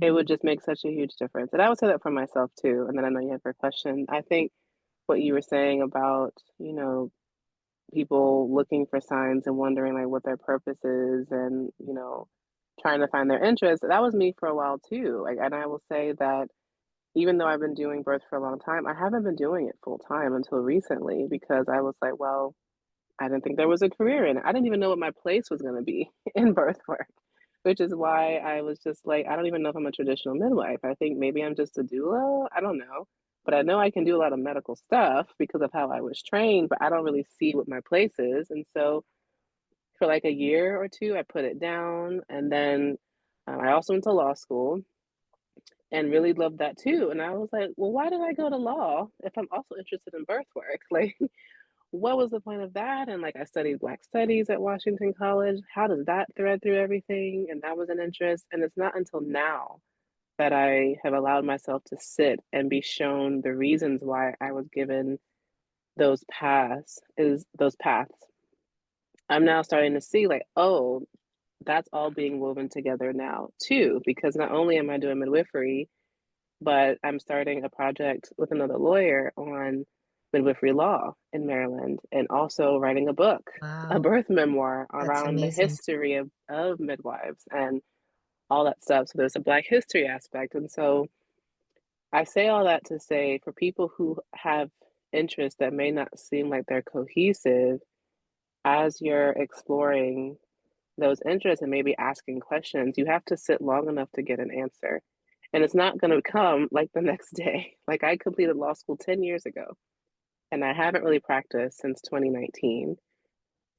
it Mhm. would just make such a huge difference. And I would say that for myself too. And then I know you have your question. I think what you were saying about, people looking for signs and wondering like what their purpose is and, trying to find their interest, that was me for a while too. Like, and I will say that even though I've been doing birth for a long time, I haven't been doing it full time until recently because I was like, well, I didn't think there was a career in it. I didn't even know what my place was going to be in birth work, which is why I was just like, I don't even know if I'm a traditional midwife. I think maybe I'm just a doula. I don't know. But I know I can do a lot of medical stuff because of how I was trained, but I don't really see what my place is. And so for like a year or two, I put it down. And then I also went to law school and really loved that too. And I was like, well, why did I go to law if I'm also interested in birth work? Like, what was the point of that? And like I studied Black Studies at Washington College. How does that thread through everything? And that was an interest. And it's not until now that I have allowed myself to sit and be shown the reasons why I was given those paths. I'm now starting to see like, oh, that's all being woven together now too, because not only am I doing midwifery, but I'm starting a project with another lawyer on midwifery law in Maryland and also writing a book, a Wow, birth memoir that's around the amazing. history of midwives and all that stuff. So there's a Black history aspect. And so I say all that to say for people who have interests that may not seem like they're cohesive, as you're exploring those interests and maybe asking questions, you have to sit long enough to get an answer. And it's not going to come like the next day. Like I completed law school 10 years ago and I haven't really practiced since 2019.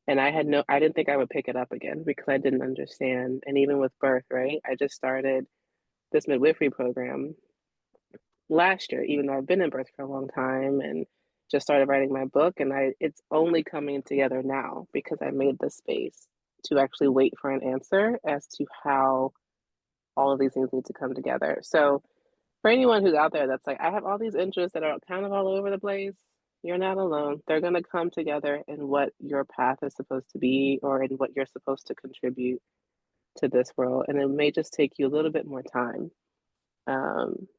And I didn't think I would pick it up again because I didn't understand. And even with birth, right? I just started this midwifery program last year, even though I've been in birth for a long time and just started writing my book. And it's only coming together now because I made the space to actually wait for an answer as to how all of these things need to come together. So for anyone who's out there that's like, I have all these interests that are kind of all over the place, you're not alone. They're going to come together in what your path is supposed to be or in what you're supposed to contribute to this world. And it may just take you a little bit more time.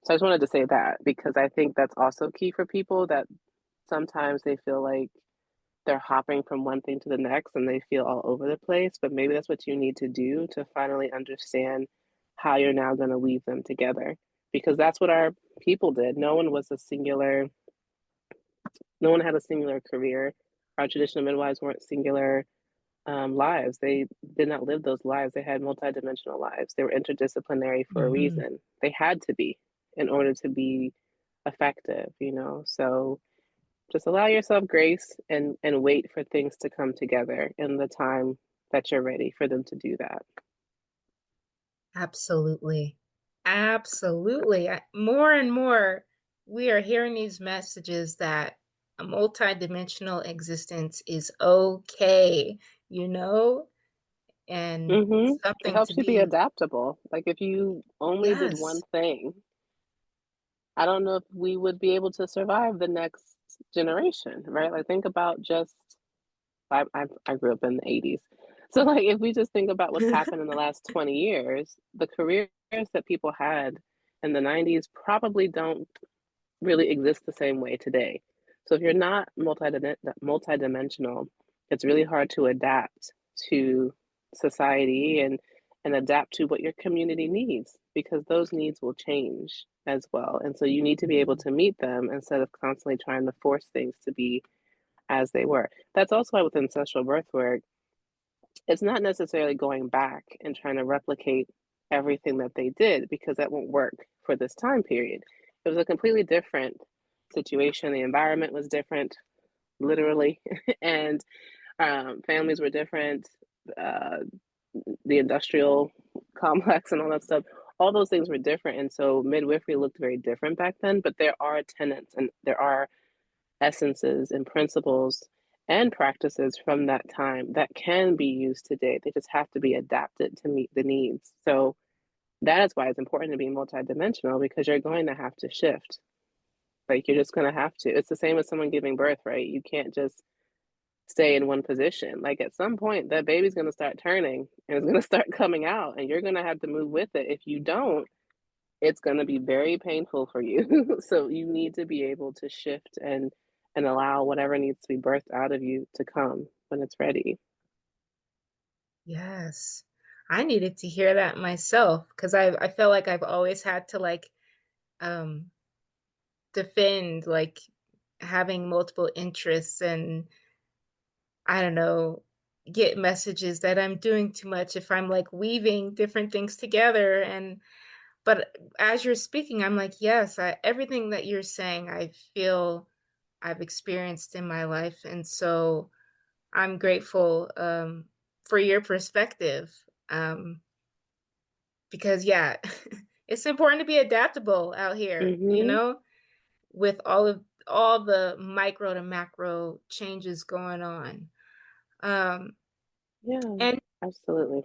So I just wanted to say that because I think that's also key for people that sometimes they feel like they're hopping from one thing to the next and they feel all over the place, but maybe that's what you need to do to finally understand how you're now going to weave them together because that's what our people did. No one had a singular career. Our traditional midwives weren't singular lives. They did not live those lives. They had multidimensional lives. They were interdisciplinary for a Mhm. reason. They had to be in order to be effective, So just allow yourself grace and wait for things to come together in the time that you're ready for them to do that. Absolutely. Absolutely. More and more, we are hearing these messages that a multidimensional existence is okay, you know, and It something to helps you be be, adaptable. Like if you only did one yes. thing, I don't know if we would be able to survive the next generation, right? Like think about just I grew up in the 80s. So like if we just think about what's happened in the last 20 years, the careers that people had in the 90s probably don't really exist the same way today. So if you're not multidimensional, it's really hard to adapt to society and adapt to what your community needs because those needs will change as well. And so you need to be able to meet them instead of constantly trying to force things to be as they were. That's also why with ancestral birth work, it's not necessarily going back and trying to replicate everything that they did because that won't work for this time period. It was a completely different situation. The environment was different, literally, and families were different. Uh, the industrial complex and all that stuff, all those things were different. And so midwifery looked very different back then, but there are tenets and there are essences and principles and practices from that time that can be used today. They just have to be adapted to meet the needs. So that is why it's important to be multidimensional because you're going to have to shift. Like you're just going to have to. It's the same as someone giving birth, right? You can't just stay in one position. Like at some point, that baby's going to start turning and it's going to start coming out, and you're going to have to move with it. If you don't, it's going to be very painful for you. So you need to be able to shift and allow whatever needs to be birthed out of you to come when it's ready. Yes. I needed to hear that myself because I feel like I've always had to like um defend like having multiple interests and I don't know, get messages that I'm doing too much if I'm like weaving different things together and but as you're speaking I'm like yes, everything that you're saying I feel I've experienced in my life and so I'm grateful for your perspective. Because yeah, it's important to be adaptable out here, Mm-hmm. with all the micro to macro changes going on. Um, Yeah, and absolutely.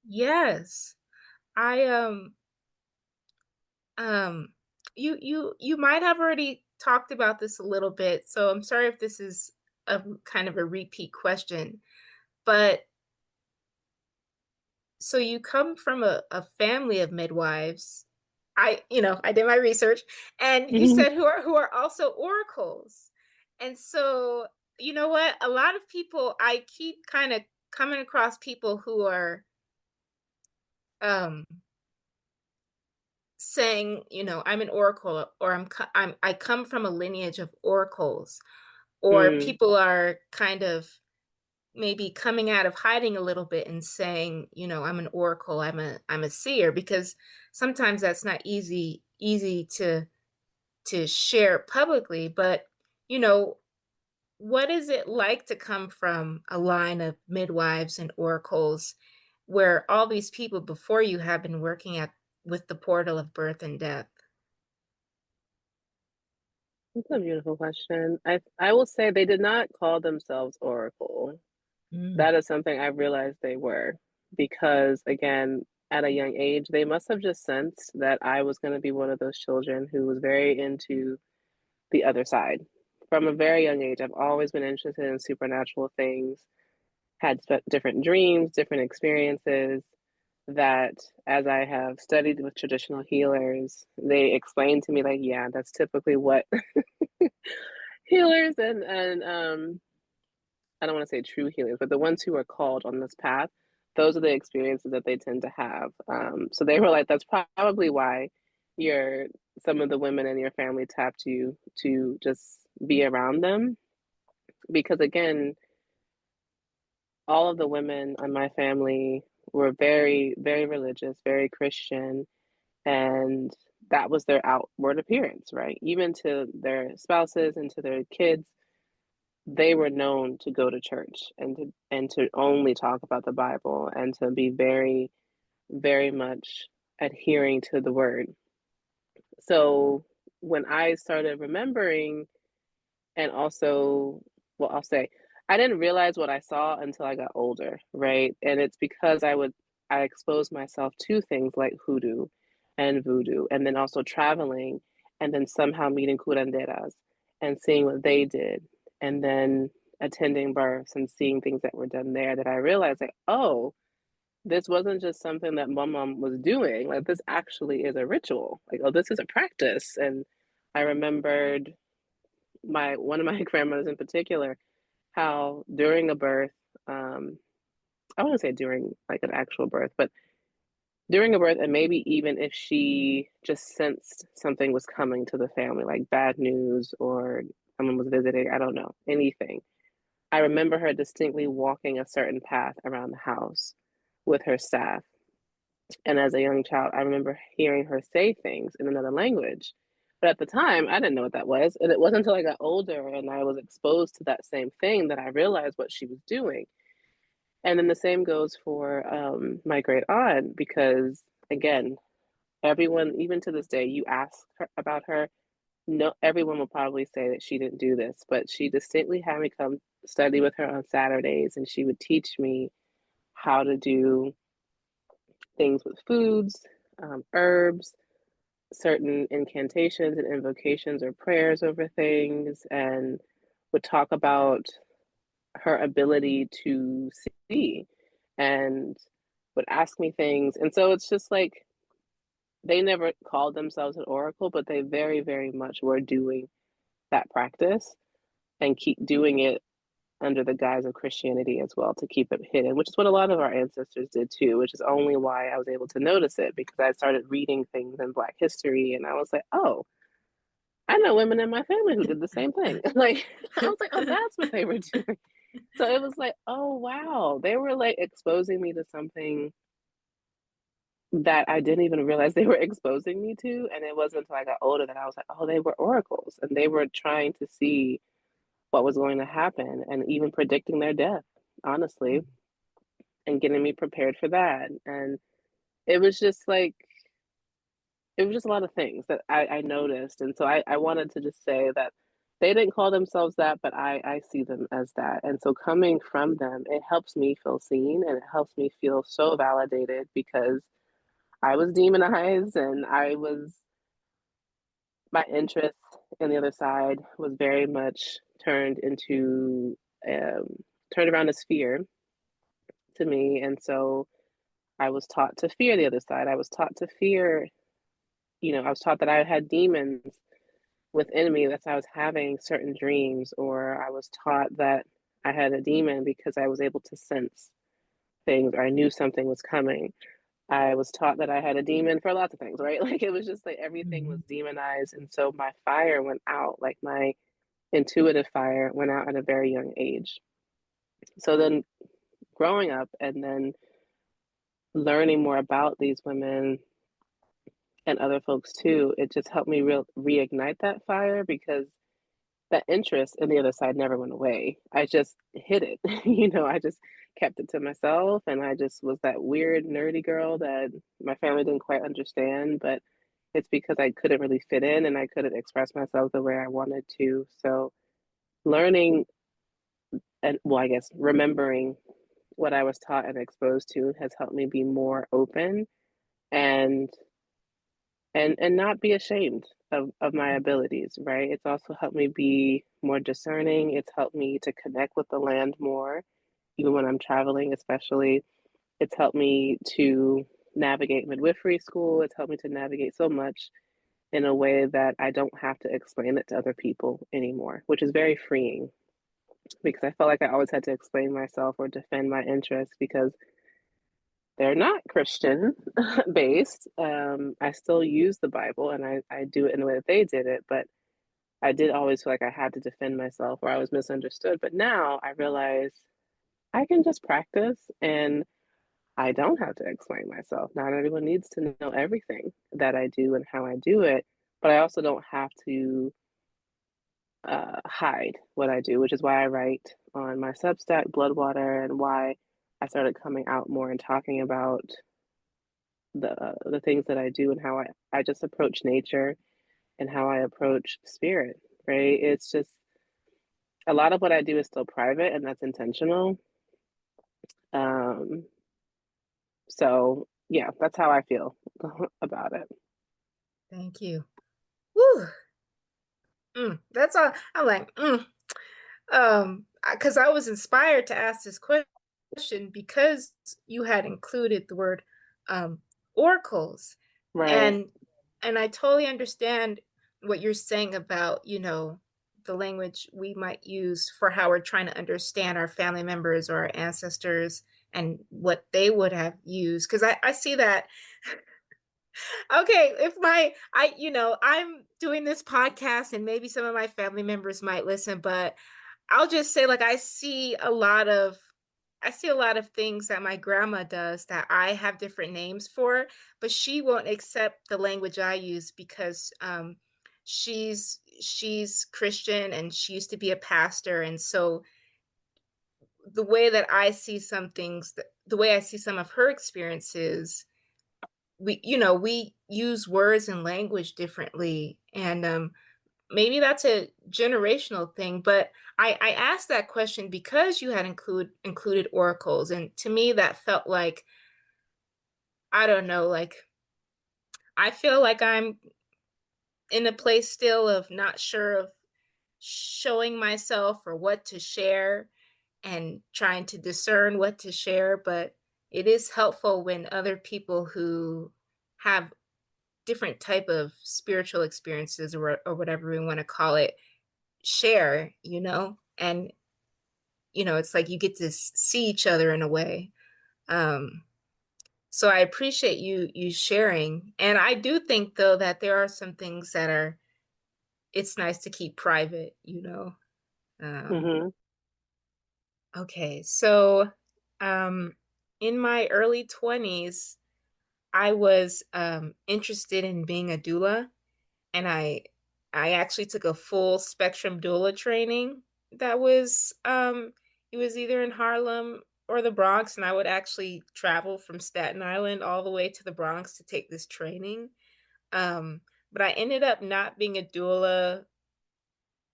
yes, I um you might have already talked about this a little bit, so I'm sorry if this is a kind of a repeat question, but so you come from a family of midwives. I did my research, and you said who are also oracles. And so, you know what? A lot of people, I keep kind of coming across people who are um saying, I'm an oracle, or I come from a lineage of oracles, or Mm, people are kind of maybe coming out of hiding a little bit and saying, I'm an oracle, I'm a seer, because sometimes that's not easy to share publicly. But you know what is it like to come from a line of midwives and oracles where all these people before you have been working at with the portal of birth and death? that's a beautiful question. I will say they did not call themselves Oracle. Mm. That is something I realized they were because, again, at a young age, they must have just sensed that I was going to be one of those children who was very into the other side. From a very young age, I've always been interested in supernatural things, had different dreams, different experiences that as I have studied with traditional healers, they explained to me like, yeah, that's typically what healers and I don't want to say true healers, but the ones who are called on this path, those are the experiences that they tend to have. So they were like, that's probably why your some of the women in your family tapped you to just be around them. Because again, all of the women in my family were very, very religious, very Christian, and that was their outward appearance, right? Even to their spouses and to their kids, they were known to go to church and to only talk about the Bible and to be very, very much adhering to the word. So when I started remembering and also, well, I'll say, I didn't realize what I saw until I got older, right? And it's because I exposed myself to things like hoodoo and voodoo, and then also traveling, and then somehow meeting curanderas and seeing what they did, and then attending births and seeing things that were done there that I realized, like, oh, this wasn't just something that mom was doing. Like, this actually is a ritual. Like, oh, this is a practice. And I remembered my one of my grandmothers in particular, how during a birth, um, I wouldn't say during like an actual birth, but during a birth, and maybe even if she just sensed something was coming to the family, like bad news or someone was visiting, I don't know, anything. I remember her distinctly walking a certain path around the house with her staff. And as a young child, I remember hearing her say things in another language. But at the time, I didn't know what that was. And it wasn't until I got older and I was exposed to that same thing that I realized what she was doing. And then the same goes for my great aunt, because again, everyone, even to this day, you ask her about her, no, everyone will probably say that she didn't do this, but she distinctly had me come study with her on Saturdays, and she would teach me how to do things with foods, herbs, certain incantations and invocations or prayers over things, and would talk about her ability to see and would ask me things. And so it's just like they never called themselves an oracle, but they very, very much were doing that practice and keep doing it under the guise of Christianity as well to keep it hidden, which is what a lot of our ancestors did too, which is only why I was able to notice it because I started reading things in Black history and I was like, oh, I know women in my family who did the same thing. Like, I was like, oh, that's what they were doing. So it was like, oh, wow. They were like exposing me to something that I didn't even realize they were exposing me to. And it wasn't until I got older that I was like, oh, they were oracles and they were trying to see what was going to happen and even predicting their death, honestly, and getting me prepared for that. And it was just like, it was just a lot of things that I noticed. And so I wanted to just say that They didn't call themselves that, but I see them as that. And so coming from them, it helps me feel seen and it helps me feel so validated because I was demonized and my interest in the other side was very much um, turned around as fear to me. And so I was taught to fear the other side. I was taught to fear, I was taught that I had demons within me. That's why I was having certain dreams, or I was taught that I had a demon because I was able to sense things or I knew something was coming. I was taught that I had a demon for lots of things, right? Like it was just like everything was Mhm. demonized. And so my fire went out, like my intuitive fire went out at a very young age. So then growing up and then learning more about these women and other folks too, it just helped me reignite that fire because that interest in the other side never went away. I just hid it. I just kept it to myself and I just was that weird nerdy girl that my family didn't quite understand, but it's because I couldn't really fit in and I couldn't express myself the way I wanted to. So learning and well, I guess remembering what I was taught and exposed to has helped me be more open and and not be ashamed of my abilities, right? It's also helped me be more discerning. It's helped me to connect with the land more, even when I'm traveling, especially. It's helped me to navigate midwifery school. It's helped me to navigate so much in a way that I don't have to explain it to other people anymore, which is very freeing because I felt like I always had to explain myself or defend my interests because they're not Christian based. I still use the Bible and I do it in the way that they did it, but I did always feel like I had to defend myself or I was misunderstood. But now I realize I can just practice and I don't have to explain myself. Not everyone needs to know everything that I do and how I do it, but I also don't have to hide what I do, which is why I write on my Substack, Bloodwater, and why I started coming out more and talking about the things that I do and how I just approach nature and how I approach spirit, right? It's just a lot of what I do is still private and that's intentional. Um, so yeah, that's how I feel about it. Thank you. Woo. That's all. I'm like, because I was inspired to ask this question because you had included the word um, oracles, Right. and I totally understand what you're saying about the language we might use for how we're trying to understand our family members or our ancestors and what they would have used because I see that. Okay, if I'm doing this podcast and maybe some of my family members might listen, but I'll just say like I see a lot of things that my grandma does that I have different names for, but she won't accept the language I use because she's Christian and she used to be a pastor, and so the way that I see some things, the way I see some of her experiences, we use words and language differently, and maybe that's a generational thing, but I asked that question because you had included oracles, and to me that felt like, I don't know, like I feel like I'm in a place still of not sure of showing myself or what to share and trying to discern what to share, but it is helpful when other people who have different type of spiritual experiences or whatever we want to call it share, and it's like you get to see each other in a way. um so I appreciate you sharing, and I do think though that there are some things that are it's nice to keep private. um Hmm. okay, so um in my early 20s I was interested in being a doula, and I actually took a full spectrum doula training that was it was either in Harlem or the Bronx, and I would actually travel from Staten Island all the way to the Bronx to take this training. But I ended up not being a doula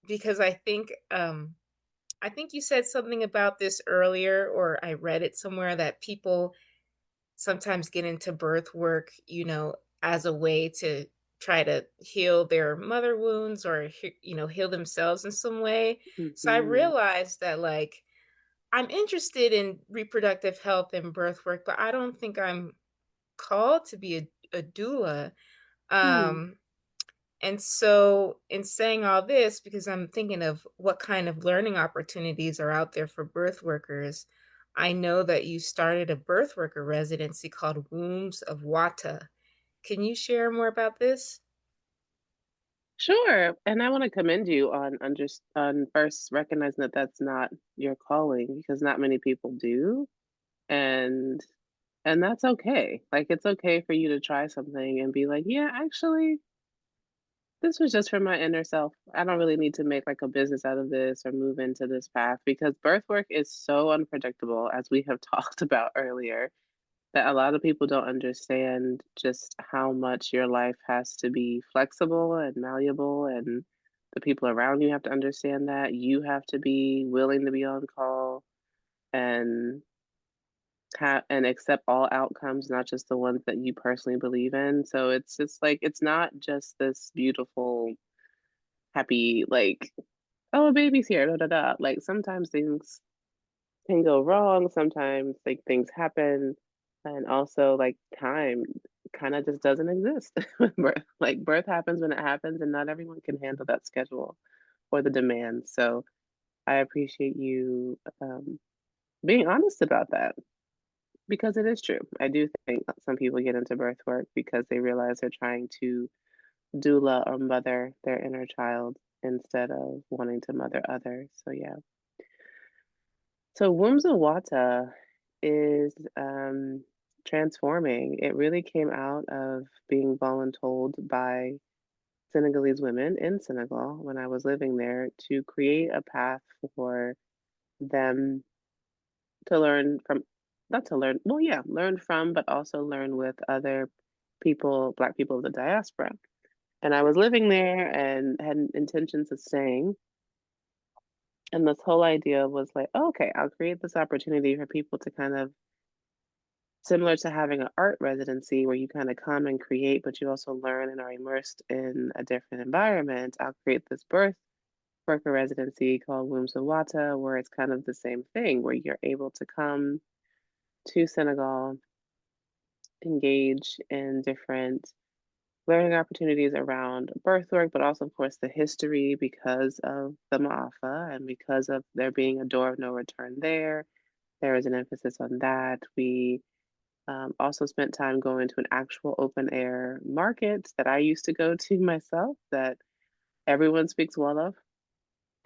because I think you said something about this earlier, or I read it somewhere that people sometimes get into birth work, as a way to try to heal their mother wounds or, heal themselves in some way. So I Mhm. realized that, like, I'm interested in reproductive health and birth work, but I don't think I'm called to be a doula. Hmm. Um, and so, in saying all this, because I'm thinking of what kind of learning opportunities are out there for birth workers, I know that you started a birth worker residency called Wombs of Wata. Can you share more about this? Sure, and I wanna commend you on first recognizing that that's not your calling because not many people do, and that's okay. Like, it's okay for you to try something and be like, "Yeah, actually, this was just for my inner self. I don't really need to make, like, a business out of this or move into this path," because birth work is so unpredictable, as we have talked about earlier, that a lot of people don't understand just how much your life has to be flexible and malleable, and the people around you have to understand that. You have to be willing to be on call and and accept all outcomes, not just the ones that you personally believe in. So it's just like it's not just this beautiful, happy, like, oh, a baby's here, da da da. Like sometimes things can go wrong. Sometimes like things happen, and also like time kind of just doesn't exist. Like birth happens when it happens, and not everyone can handle that schedule or the demands. So I appreciate you being honest about that because it is true. I do think that some people get into birth work because they realize they're trying to doula or mother their inner child instead of wanting to mother others. So yeah. So Wumsawata is transforming. It really came out of being voluntold by Senegalese women in Senegal when I was living there to create a path for them to learn from, not to learn, well, yeah, learn from, but also learn with other people, Black people of the diaspora. And I was living there and had intentions of staying. And this whole idea was like, oh, okay, I'll create this opportunity for people to kind of similar to having an art residency where you kind of come and create, but you also learn and are immersed in a different environment. I'll create this birth worker residency called Wombs of Wata, where it's kind of the same thing, where you're able to come to Senegal, engage in different learning opportunities around birth work, but also, of course, the history because of the Ma'afa and because of there being a door of no return there. There is an emphasis on that. We also spent time going to an actual open air market that I used to go to myself that everyone speaks well of.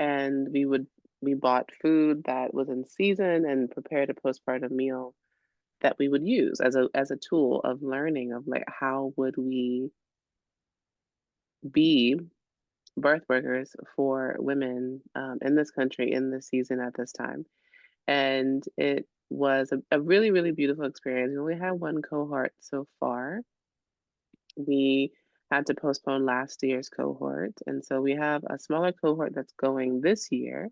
And we bought food that was in season and prepared a postpartum meal that we would use as a tool of learning of like how would we be birth workers for women in this country in this season at this time. And it was a really, really beautiful experience. We only had one cohort so far. We had to postpone last year's cohort, and so we have a smaller cohort that's going this year,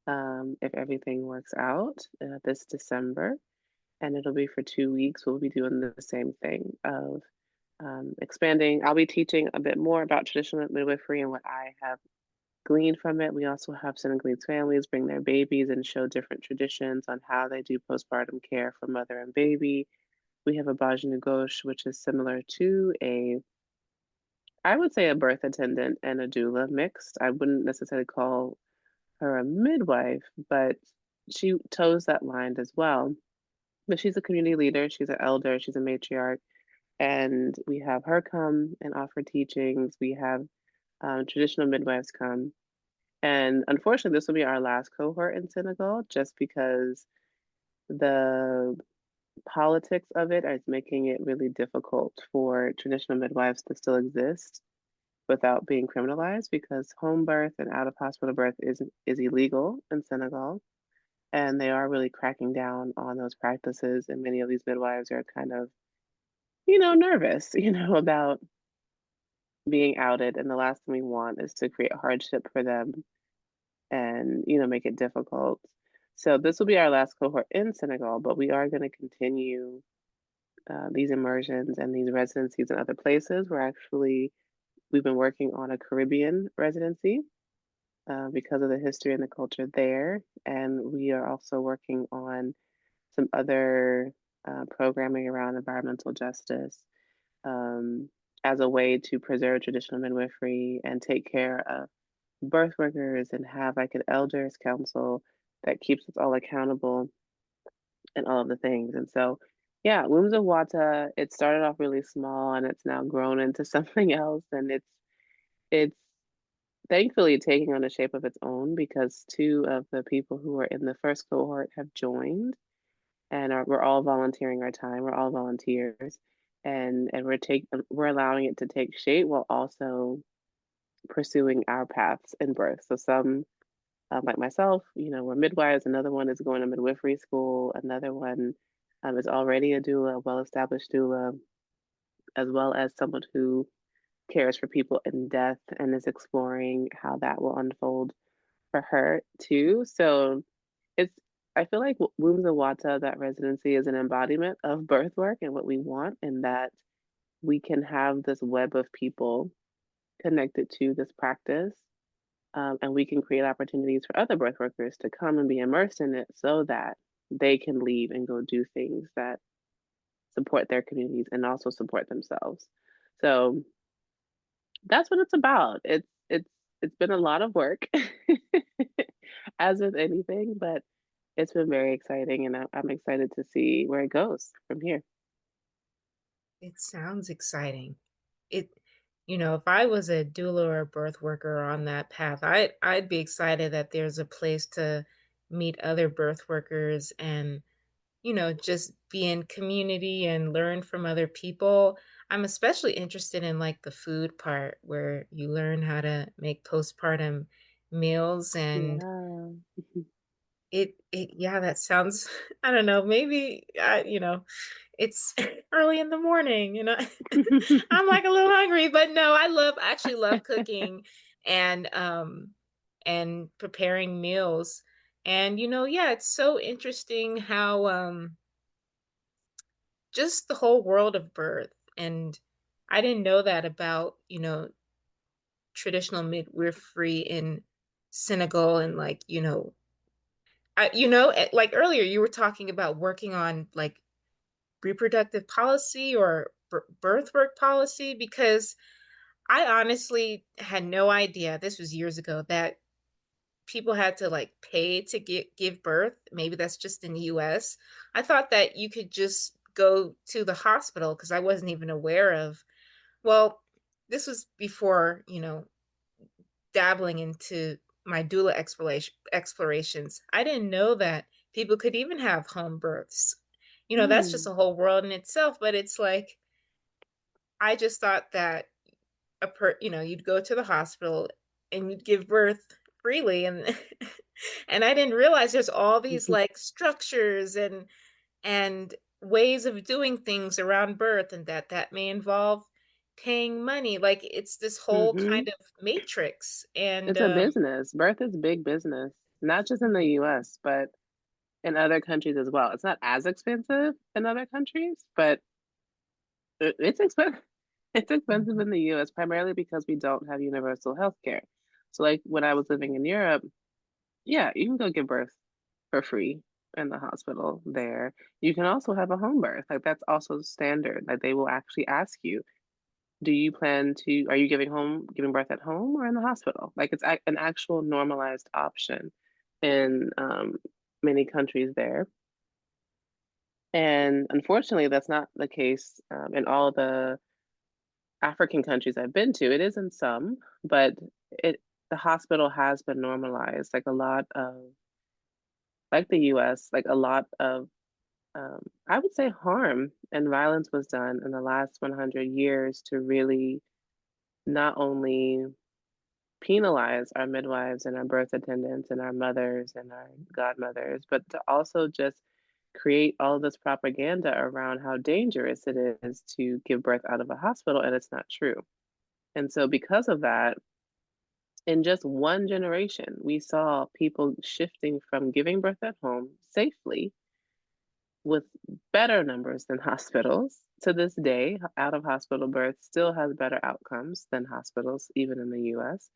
if everything works out, this December, and it'll be for 2 weeks. We'll be doing the same thing of expanding. I'll be teaching a bit more about traditional midwifery and what I have gleaned from it. We also have Senegalese families bring their babies and show different traditions on how they do postpartum care for mother and baby. We have a Bajinu Gauche, which is similar to I would say a birth attendant and a doula mixed. I wouldn't necessarily call her a midwife, but she toes that line as well. But she's a community leader, she's an elder, she's a matriarch, and we have her come and offer teachings. We have traditional midwives come. And unfortunately, this will be our last cohort in Senegal just because the politics of it is making it really difficult for traditional midwives to still exist without being criminalized because home birth and out of hospital birth is illegal in Senegal, and they are really cracking down on those practices. And many of these midwives are kind of, nervous, about being outed. And the last thing we want is to create hardship for them and, make it difficult. So this will be our last cohort in Senegal, but we are going to continue these immersions and these residencies in other places. We've been working on a Caribbean residency because of the history and the culture there. And we are also working on some other programming around environmental justice um, as a way to preserve traditional midwifery and take care of birth workers and have like an elders council that keeps us all accountable and all of the things. And so, yeah, Wombs of Wata, it started off really small and it's now grown into something else. And it's thankfully taking on a shape of its own because two of the people who were in the first cohort have joined and we're all volunteering our time. We're all volunteers, and we're allowing it to take shape while also pursuing our paths in birth. So some, like myself, we're midwives. Another one is going to midwifery school. Another one is already a doula, a well-established doula, as well as someone who cares for people in death and is exploring how that will unfold for her too. So it's I feel like Wombs of Wata, that residency is an embodiment of birth work and what we want, and that we can have this web of people connected to this practice. And we can create opportunities for other birth workers to come and be immersed in it so that they can leave and go do things that support their communities and also support themselves. So that's what it's about. It's been a lot of work, as with anything, but it's been very exciting, and I'm excited to see where it goes from here. It sounds exciting. It if I was a doula or a birth worker on that path, I'd be excited that there's a place to meet other birth workers and, just be in community and learn from other people. I'm especially interested in like the food part where you learn how to make postpartum meals and Yeah. yeah, that sounds I don't know, maybe it's early in the morning, I'm, like, a little hungry, but no, I actually love cooking and, preparing meals, and, yeah, it's so interesting how, just the whole world of birth, and I didn't know that about, traditional midwifery in Senegal and, like, like, earlier, you were talking about working on, like, reproductive policy or birth work policy because I honestly had no idea, this was years ago, that people had to, like, pay to give birth. Maybe that's just in the US. I thought that you could just go to the hospital because I wasn't even aware of well, this was before, dabbling into my doula explorations. I didn't know that people could even have home births. That's just Mm. a whole world in itself, but it's like I just thought that you'd go to the hospital and you'd give birth freely and and I didn't realize there's all these like structures and ways of doing things around birth and that may involve paying money. Like it's this whole kind Mhm. of matrix and It's a business. Birth is big business, not just in the US, but in other countries as well. It's not as expensive in other countries, but it's expensive. It's expensive Mhm. in the US primarily because we don't have universal health care. So, like, when I was living in Europe, yeah, you can go give birth for free in the hospital there. You can also have a home birth. Like, that's also standard. Like, they will actually ask you, are you giving birth at home or in the hospital? Like, it's an actual normalized option in many countries there. And unfortunately, that's not the case in all the African countries I've been to. It is in some, but it the hospital has been normalized. Like the US, like a lot of I would say harm and violence was done in the last 100 years to really not only penalize our midwives and our birth attendants and our mothers and our godmothers, but to also just create all this propaganda around how dangerous it is to give birth out of a hospital, and it's not true. And so, because of that, In just one generation, we saw people shifting from giving birth at home safely with better numbers than hospitals. To this day, out of hospital birth still has better outcomes than hospitals, even in the US.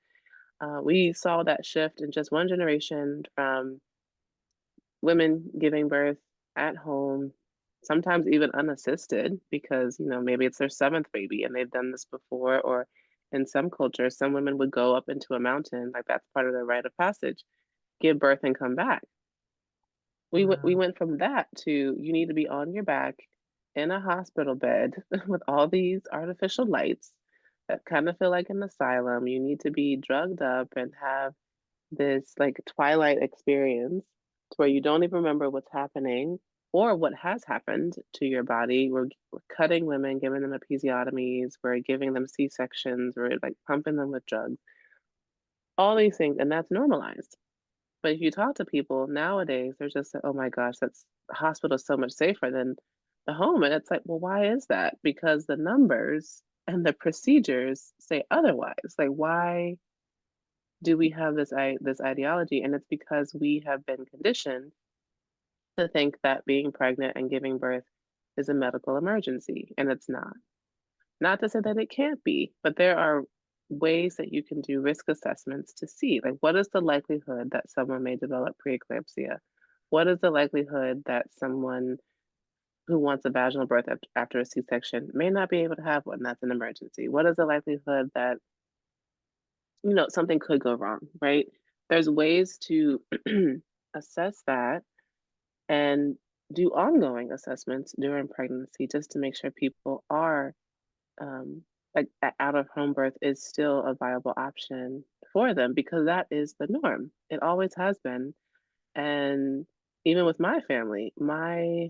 We saw that shift in just one generation from women giving birth at home, sometimes even unassisted, because, maybe it's their seventh baby and they've done this before, or in some cultures, some women would go up into a mountain, like that's part of their rite of passage, give birth and come back. We Wow. went from that to you need to be on your back in a hospital bed with all these artificial lights that kind of feel like an asylum. You need to be drugged up and have this like twilight experience to where you don't even remember what's happening or what has happened to your body. We're cutting women, giving them episiotomies, we're giving them C-sections, we're like pumping them with drugs, all these things, and that's normalized. But if you talk to people nowadays, they're just like, "Oh my gosh, that's the hospital is so much safer than the home." And it's like, well, why is that? Because the numbers and the procedures say otherwise. Like, why do we have this ideology? And it's because we have been conditioned to think that being pregnant and giving birth is a medical emergency, and it's not. Not to say that it can't be, but there are ways that you can do risk assessments to see, like, what is the likelihood that someone may develop preeclampsia? What is the likelihood that someone who wants a vaginal birth after a C-section may not be able to have one? That's an emergency. What is the likelihood that, something could go wrong, right? There's ways to assess that and do ongoing assessments during pregnancy just to make sure people are like out of home birth is still a viable option for them because that is the norm. It always has been. And even with my family, my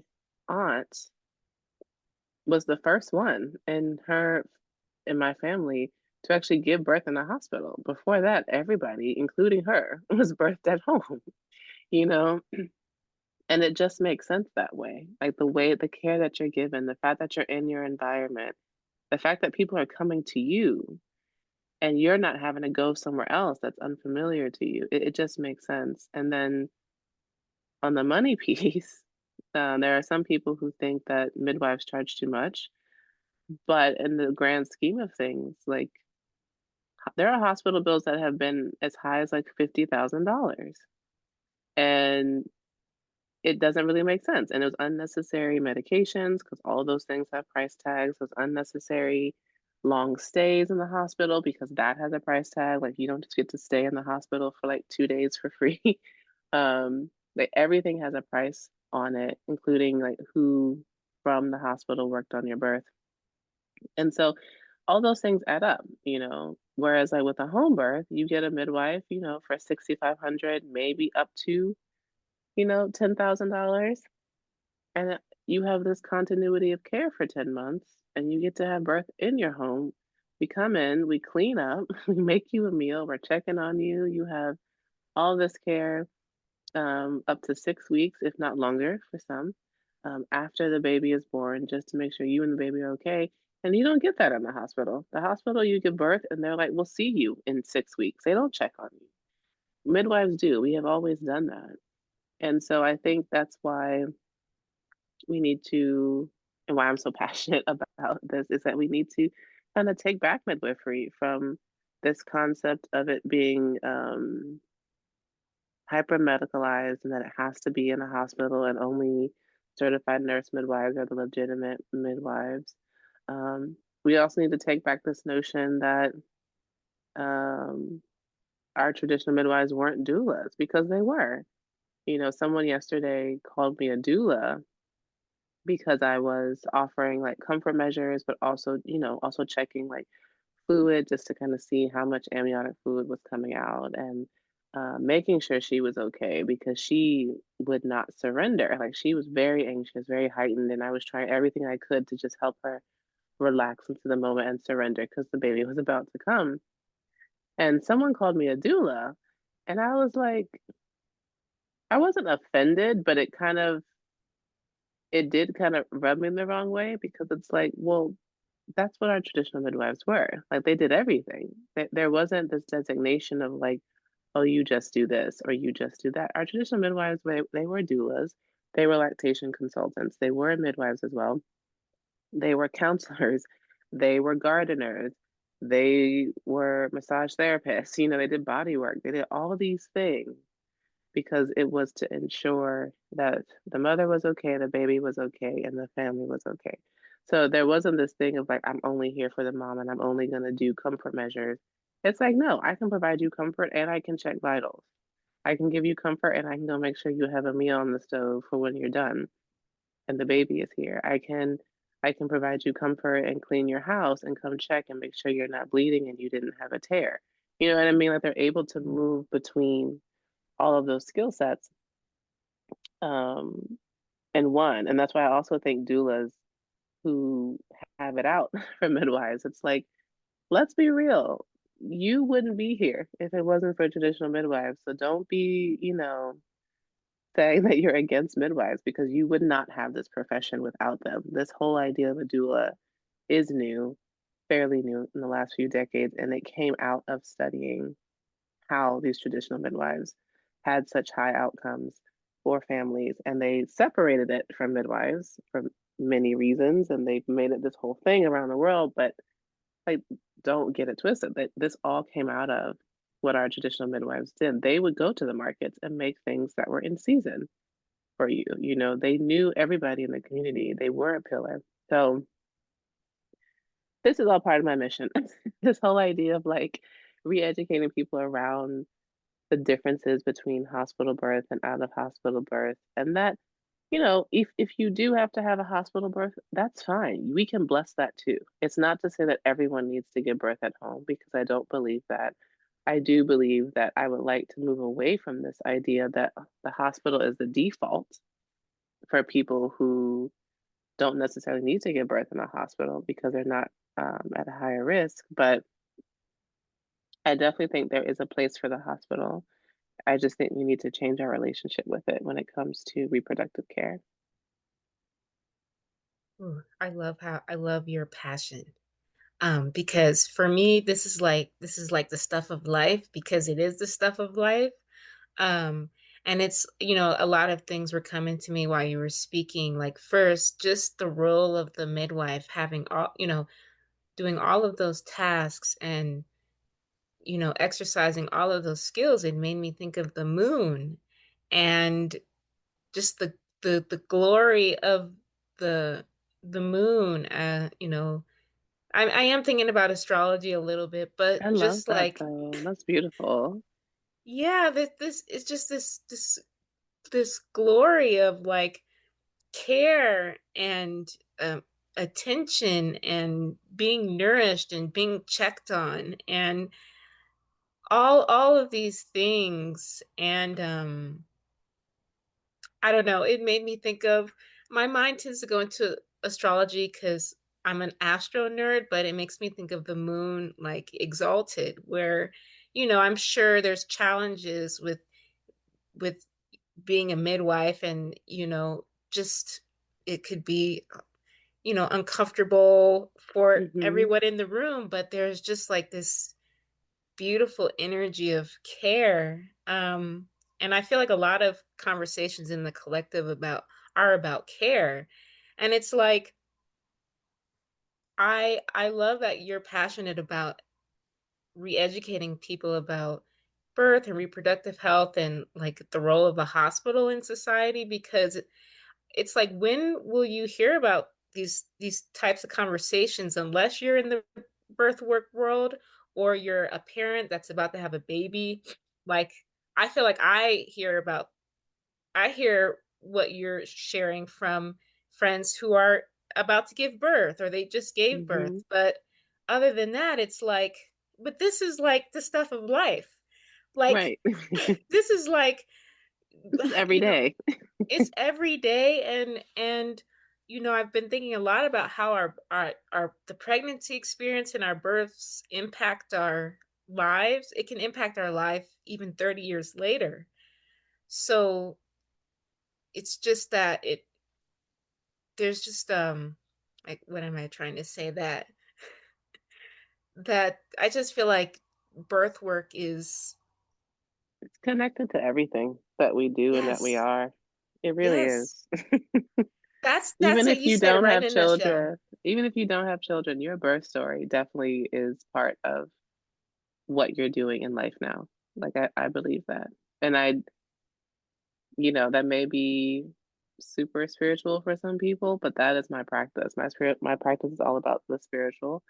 aunt was the first one in my family to actually give birth in the hospital. Before that, everybody, including her, was birthed at home, you know? And it just makes sense that way. Like the care that you're given, the fact that you're in your environment, the fact that people are coming to you and you're not having to go somewhere else that's unfamiliar to you. It just makes sense. And then on the money piece, there are some people who think that midwives charge too much, but in the grand scheme of things, like there are hospital bills that have been as high as like $50,000, and it doesn't really make sense. And it was unnecessary medications because all of those things have price tags. Those unnecessary long stays in the hospital because that has a price tag. Like you don't just get to stay in the hospital for like 2 days for free. Like everything has a price on it, including like who from the hospital worked on your birth. And so all those things add up. Whereas like with a home birth, you get a midwife, for 6,500, maybe up to, $10,000. And you have this continuity of care for 10 months, and you get to have birth in your home. We come in, we clean up, we make you a meal, we're checking on you. You have all this care up to 6 weeks, if not longer for some, after the baby is born, just to make sure you and the baby are okay. And you don't get that in the hospital. The hospital, you give birth, and they're like, we'll see you in 6 weeks. They don't check on you. Midwives do. We have always done that. And so I think that's why we need to and why I'm so passionate about this is that we need to kind of take back midwifery from this concept of it being hyper medicalized and that it has to be in a hospital and only certified nurse midwives are the legitimate midwives. We also need to take back this notion that um, our traditional midwives weren't doulas because they were. Someone yesterday called me a doula because I was offering like comfort measures, but also checking like fluid just to kind of see how much amniotic fluid was coming out and making sure she was okay because she would not surrender. Like she was very anxious, very heightened, and I was trying everything I could to just help her relax into the moment and surrender because the baby was about to come. And someone called me a doula, and I was like, I wasn't offended, but it did kind of rub me the wrong way because it's like, well, that's what our traditional midwives were. Like, they did everything. There wasn't this designation of like, "Oh, you just do this or you just do that." Our traditional midwives, they were doulas, they were lactation consultants, they were midwives as well. They were counselors, they were gardeners, they were massage therapists, they did body work, they did all these things because it was to ensure that the mother was okay, the baby was okay, and the family was okay. So there wasn't this thing of like, I'm only here for the mom and I'm only going to do comfort measures. It's like, no, I can provide you comfort and I can check vitals. I can give you comfort and I can go make sure you have a meal on the stove for when you're done and the baby is here. I can provide you comfort and clean your house and come check and make sure you're not bleeding and you didn't have a tear. You know what I mean? Like they're able to move between all of those skill sets um, in one. And that's why I also think doulas who have it out for midwives, it's like, let's be real. You wouldn't be here if it wasn't for traditional midwives. So don't be, saying that you're against midwives because you would not have this profession without them. This whole idea of a doula is new, fairly new in the last few decades, and it came out of studying how these traditional midwives had such high outcomes for families, and they separated it from midwives for many reasons, and they've made it this whole thing around the world. But like, don't get it twisted. That this all came out of what our traditional midwives did. They would go to the markets and make things that were in season for you. They knew everybody in the community. They were a pillar. So this is all part of my mission. This whole idea of like re-educating people around the differences between hospital birth and out of hospital birth. And that, if you do have to have a hospital birth, that's fine. We can bless that too. It's not to say that everyone needs to give birth at home because I don't believe that. I do believe that I would like to move away from this idea that the hospital is the default for people who don't necessarily need to give birth in a hospital because they're not at a higher risk. But I definitely think there is a place for the hospital. I just think we need to change our relationship with it when it comes to reproductive care. Ooh, I love your passion. Because for me, this is like the stuff of life because it is the stuff of life. Um, and it's, a lot of things were coming to me while you were speaking. Like first, just the role of the midwife having all, doing all of those tasks and, exercising all of those skills. It made me think of the moon and just the glory of the the moon. I am thinking about astrology a little bit, I but love just that like, though. That's beautiful. yeah, this is just this glory of like care and attention and being nourished and being checked on and all of these things. And I don't know, it made me think of my mind tends to go into astrology because I'm an astro nerd, but it makes me think of the moon like exalted, where, I'm sure there's challenges with being a midwife and, just it could be, uncomfortable for Hmm. everyone in the room, but there's just like this beautiful energy of care. And I feel like a lot of conversations in the collective about are about care. And it's like I love that you're passionate about re-educating people about birth and reproductive health and like the role of the hospital in society because it's like when will you hear about these types of conversations unless you're in the birth work world or you're a parent that's about to have a baby. Like I feel like I hear what you're sharing from friends who are about to give birth or they just gave Hmm. birth, but other than that it's like but this is like the stuff of life. Like Right. this is like This is every you know day. it's every day. And I've been thinking a lot about how our the pregnancy experience and our births impact our lives. It can impact our life even 30 years later. So it's just that it there's just like what am I trying to say that? that I just feel like birth work is It's connected to everything that we do and that we yes, are. It really yes. is. That's Even it, if you you said it don't right in have a nutshell. children, even if you don't have children, your birth story definitely is part of what you're doing in life now. Like I believe that. And that may be super spiritual for some people, but that is my practice. My practice is all about the spiritual.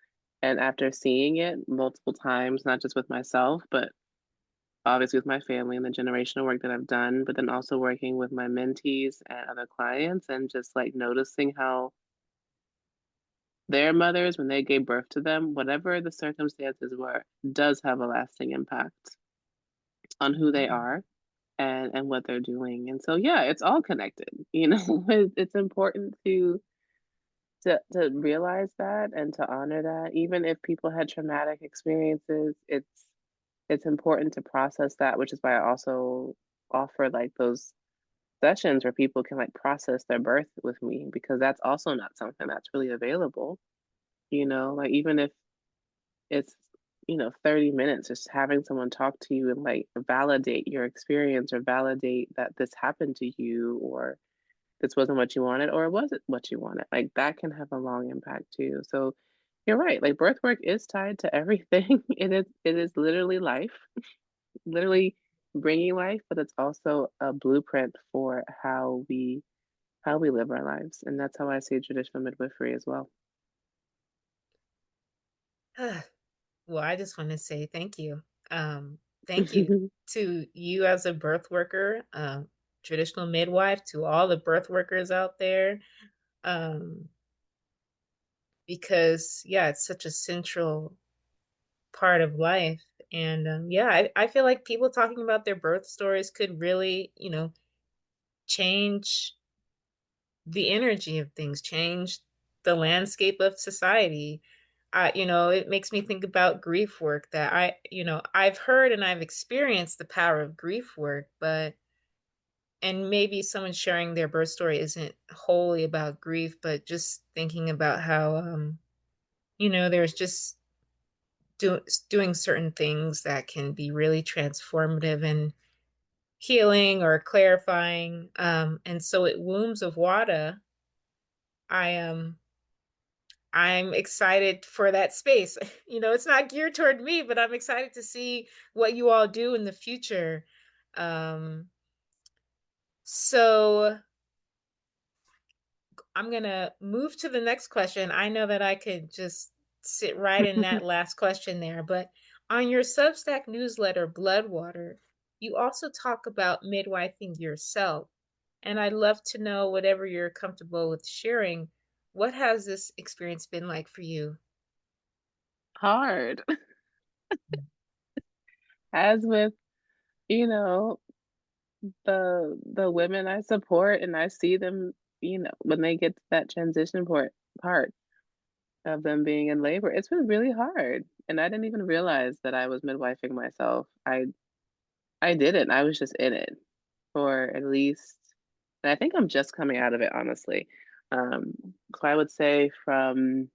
And after seeing it multiple times, not just with myself, but obviously with my family and the generational work that I've done, but then also working with my mentees and other clients and just like noticing how their mothers, when they gave birth to them, whatever the circumstances were, does have a lasting impact on who they Mhm. are and what they're doing. And so yeah, it's all connected. It's important to realize that and to honor that. Even if people had traumatic experiences, it's important to process that, which is why I also offer like those sessions where people can like process their birth with me because that's also not something that's really available. Like even if it's 30 minutes just having someone talk to you and like validate your experience or validate that this happened to you or this wasn't what you wanted or it wasn't what you wanted. Like that can have a long impact too. So you're right. Like birth work is tied to everything. It is literally life, literally bringing life, but it's also a blueprint for how we live our lives. And that's how I see traditional midwifery as well. Well, I just want to say thank you. Thank you to you as a birth worker, traditional midwife, to all the birth workers out there. Um, because yeah, it's such a central part of life. And yeah, I feel like people talking about their birth stories could really, change the energy of things, change the landscape of society. It makes me think about grief work that I've heard and I've experienced the power of grief work, but and maybe someone sharing their birth story isn't wholly about grief, but just thinking about how there's just doing certain things that can be really transformative and healing or clarifying. And so at Wombs of Wada, I I'm excited for that space. It's not geared toward me, but I'm excited to see what you all do in the future. Um, so I'm gonna move to the next question. I know that I could just sit right in that last question there, but on your Substack newsletter, Bloodwater, you also talk about midwifing yourself. And I'd love to know whatever you're comfortable with sharing. What has this experience been like for you? Hard. As with, you know, the women I support and I see them, when they get to that transition part of them being in labor, it's been really hard. And I didn't even realize that I was midwifing myself. I didn't. I was just in it for at least, and I think I'm just coming out of it, honestly. Um, so I would say from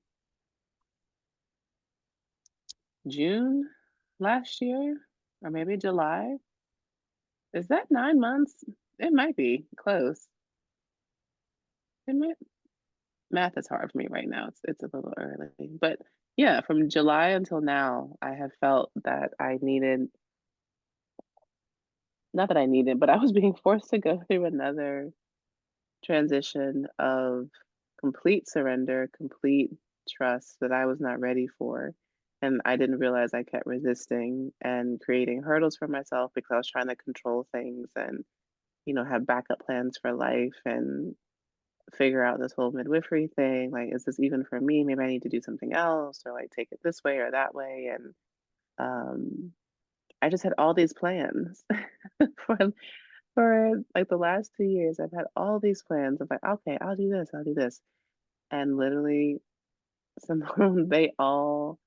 June last year, or maybe July. Is that 9 months? It might be close. It might, math is hard for me right now. It's a little early, but yeah, from July until now, I have felt that I needed, not that I needed, but I was being forced to go through another transition of complete surrender, complete trust that I was not ready for. And I didn't realize I kept resisting and creating hurdles for myself because I was trying to control things and, have backup plans for life and figure out this whole midwifery thing. Like, is this even for me? Maybe I need to do something else or like take it this way or that way. And um, I just had all these plans for for like the last 2 years. I've had all these plans of like, okay, I'll do this. And literally somehow they all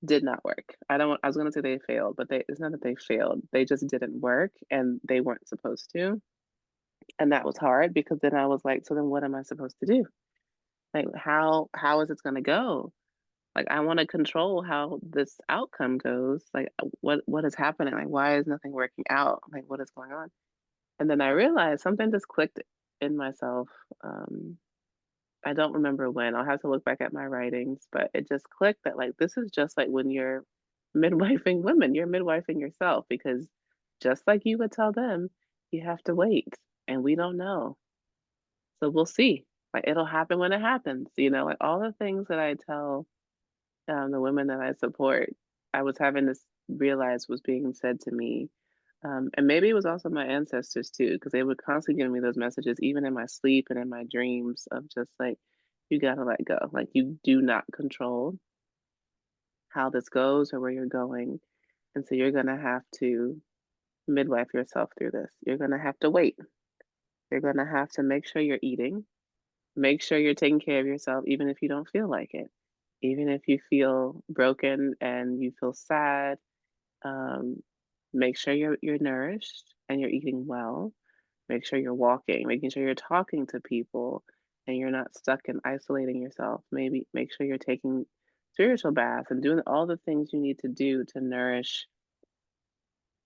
did not work. I was gonna say they failed, but it's not that they failed. They just didn't work and they weren't supposed to. And that was hard because then I was like, so then what am I supposed to do? Like how is it gonna go? Like, I wanna control how this outcome goes. Like, what is happening? Like, why is nothing working out? Like, what is going on? And then I realized something just clicked in myself. Um, I don't remember when. I'll have to look back at my writings, but it just clicked that, like, this is just like when you're midwifing women, you're midwifing yourself because just like you would tell them, you have to wait, and we don't know. So we'll see. Like, it'll happen when it happens, like all the things that I tell the women that I support, I was having this realize was being said to me. And maybe it was also my ancestors too, because they would constantly give me those messages, even in my sleep and in my dreams, of just like, you gotta let go. Like, you do not control how this goes or where you're going. And so you're gonna have to midwife yourself through this. You're gonna have to wait. You're gonna have to make sure you're eating, make sure you're taking care of yourself, even if you don't feel like it. Even if you feel broken and you feel sad, um, make sure you're nourished and you're eating well. Make sure you're walking, making sure you're talking to people and you're not stuck in isolating yourself. Maybe make sure you're taking spiritual baths and doing all the things you need to do to nourish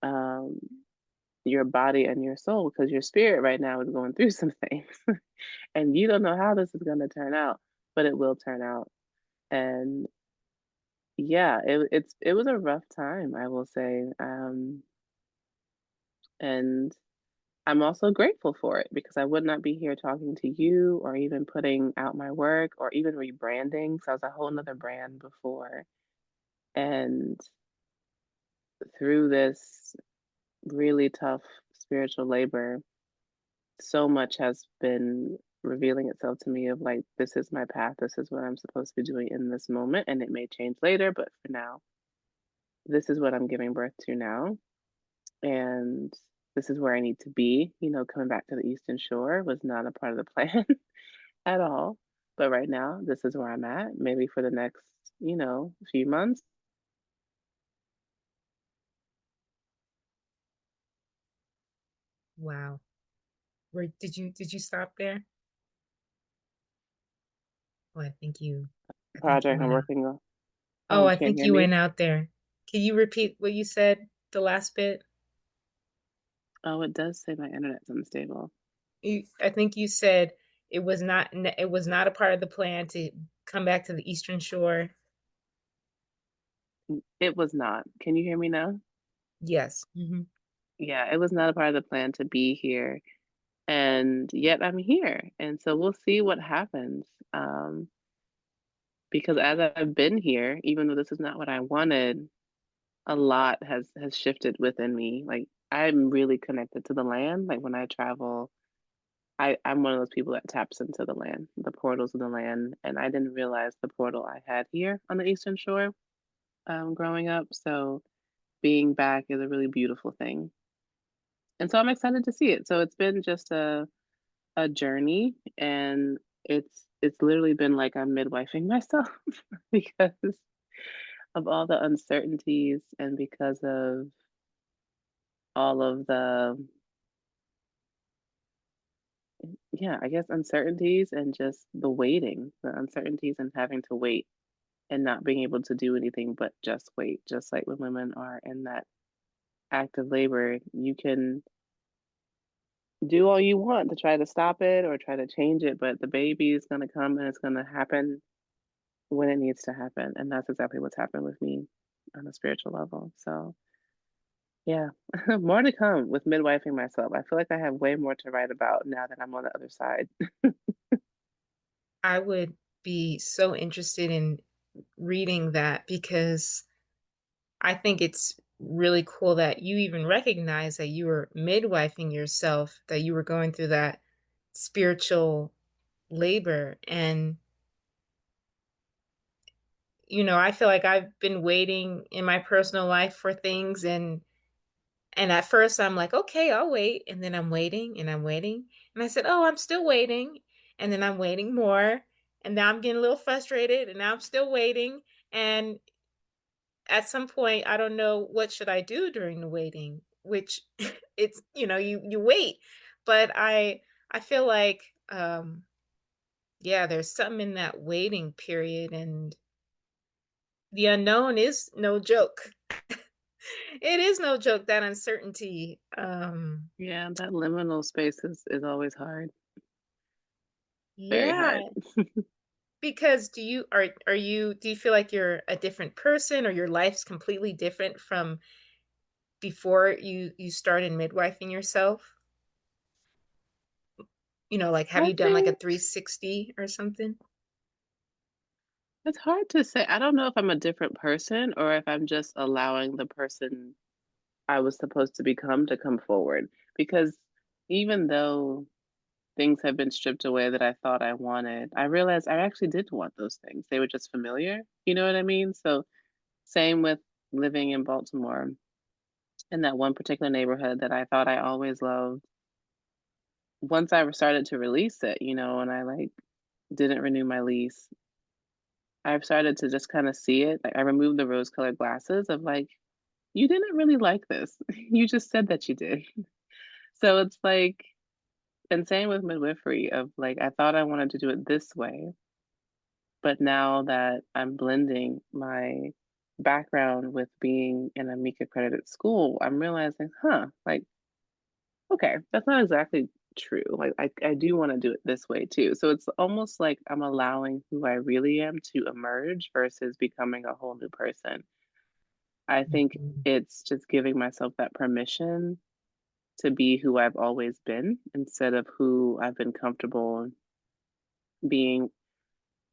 um, your body and your soul because your spirit right now is going through some things and you don't know how this is going to turn out, but it will turn out. And yeah, it was a rough time, I will say, and I'm also grateful for it because I would not be here talking to you or even putting out my work or even rebranding. So I was a whole nother brand before. And through this really tough spiritual labor, so much has been revealing itself to me of like, this is my path, this is what I'm supposed to be doing in this moment. And it may change later, but for now, this is what I'm giving birth to now. And this is where I need to be. Coming back to the Eastern Shore was not a part of the plan at all. But right now, this is where I'm at. Maybe for the next, few months. Wow. Where did you stop there? Oh, I think you Project I'm went out. working on. Oh, Oh, you I can't think hear you me? went out there. Can you repeat what you said, the last bit? Oh, it does say my internet's unstable. I think you said it was not a part of the plan to come back to the Eastern Shore. It was not. Can you hear me now? Yes. Mhm. Yeah, it was not a part of the plan to be here. And yet I'm here. And so we'll see what happens. Because as I've been here, even though this is not what I wanted, a lot has shifted within me. Like, I'm really connected to the land. Like, when I travel, I'm one of those people that taps into the land, the portals of the land, and I didn't realize the portal I had here on the Eastern Shore, growing up. So being back is a really beautiful thing, and so I'm excited to see it. So it's been just a journey, and it's literally been like I'm midwifing myself because of all the uncertainties and because of all of the, yeah, I guess uncertainties and just the uncertainties and having to wait and not being able to do anything but just wait. Just like when women are in that active labor, you can do all you want to try to stop it or try to change it, but the baby is going to come and it's going to happen when it needs to happen. And that's exactly what's happened with me on a spiritual level. So, yeah, more to come with midwifing myself. I feel like I have way more to write about now that I'm on the other side. I would be so interested in reading that because I think it's really cool that you even recognize that you were midwifing yourself, that you were going through that spiritual labor. And, I feel like I've been waiting in my personal life for things and at first I'm like, okay, I'll wait. And then I'm waiting and I'm waiting. And I said, oh, I'm still waiting. And then I'm waiting more. And now I'm getting a little frustrated and now I'm still waiting. And at some point, I don't know what should I do during the waiting, which it's, you wait. But I feel like yeah, there's something in that waiting period. And the unknown is no joke. It is no joke, that uncertainty. Yeah, that liminal space is always hard, very Yeah, hard. because do you feel like you're a different person or your life's completely different from before you started midwifing yourself? Like have I you done like a think 360 or something? it's hard to say. I don't know if I'm a different person or if I'm just allowing the person I was supposed to come forward. Because even though things have been stripped away that I thought I wanted, I realized I actually did want those things. They were just familiar. You know what I mean? So, same with living in Baltimore in that one particular neighborhood that I thought I always loved. Once I started to release it, and I like didn't renew my lease, I've started to just kind of see it. Like I removed the rose colored glasses of like, you didn't really like this. You just said that you did. So it's like, and same with midwifery of like, I thought I wanted to do it this way, but now that I'm blending my background with being in a MEC accredited school, I'm realizing, like, okay, that's not exactly true. Like, I do want to do it this way too. So it's almost like I'm allowing who I really am to emerge versus becoming a whole new person. I think Mhm. it's just giving myself that permission to be who I've always been instead of who I've been comfortable being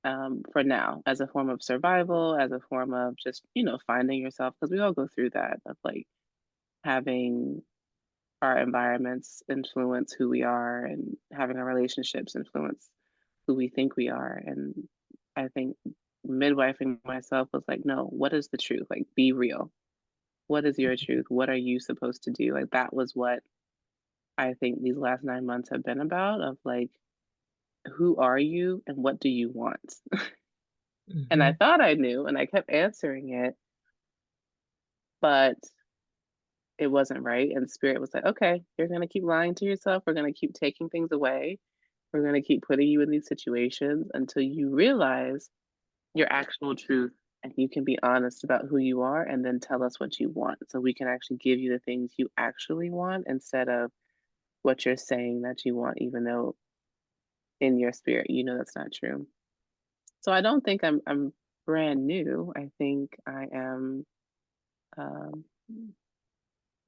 for now as a form of survival, as a form of just, finding yourself. Because we all go through that of like having our environments influence who we are and having our relationships influence who we think we are. And I think midwifing myself was like, no, what is the truth? Like, be real. What is your truth? What are you supposed to do? Like, that was what I think these last 9 months have been about of like, who are you and what do you want? And I Mhm. thought I knew and I kept answering it, but it wasn't right. And spirit was like, okay, you're going to keep lying to yourself. We're going to keep taking things away. We're going to keep putting you in these situations until you realize your actual truth and you can be honest about who you are and then tell us what you want. So we can actually give you the things you actually want instead of what you're saying that you want, even though in your spirit, that's not true. So I don't think I'm brand new. I think I am um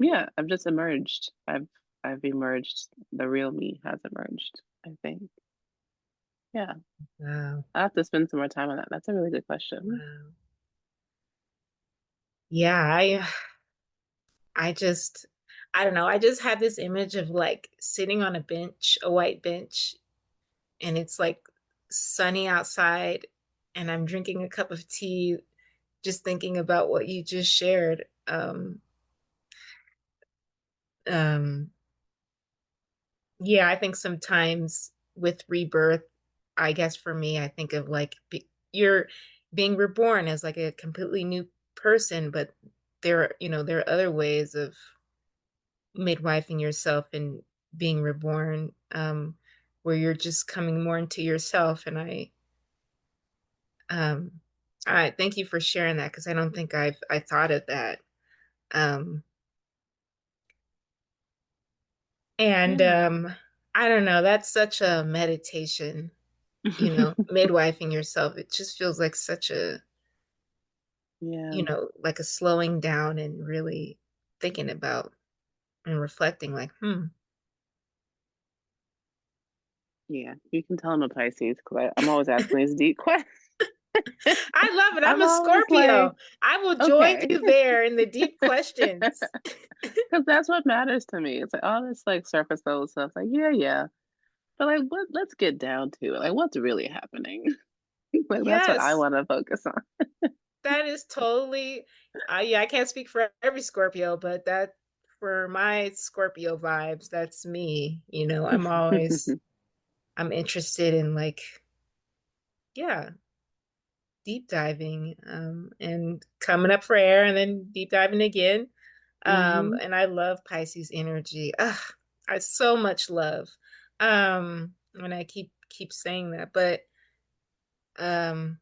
yeah, I've just emerged. I've emerged. The real me has emerged, I think. Yeah. Wow. I have to spend some more time on that. That's a really good question. Wow. Yeah, I don't know. I just had this image of like sitting on a bench, a white bench, and it's like sunny outside, and I'm drinking a cup of tea, just thinking about what you just shared. Um, yeah, I think sometimes with rebirth, I guess for me, I think of like you're being reborn as like a completely new person, but there are other ways of midwifing yourself and being reborn, where you're just coming more into yourself. And um, I thank you for sharing that because I don't think I thought of that. Um, and Yeah. I don't know, that's such a meditation, midwifing yourself. It just feels like such a, Yeah. like a slowing down and really thinking about and reflecting like, Yeah. You can tell I'm a Pisces because I'm always asking these deep questions. I love it. I'm I'm a always like, Scorpio. I will join okay. you there in the deep questions. Because that's what matters to me. It's like all this like surface level stuff. Like, yeah, yeah. But like let's get down to it. Like what's really happening? Like that's what I Yes, want to focus on. that is totally, yeah, I can't speak for every Scorpio, but that for my Scorpio vibes, that's me. I'm interested in like, yeah, deep diving, and coming up for air and then deep diving again. Hmm. And I love Pisces energy. Ugh, I so much love. And I keep saying that, but um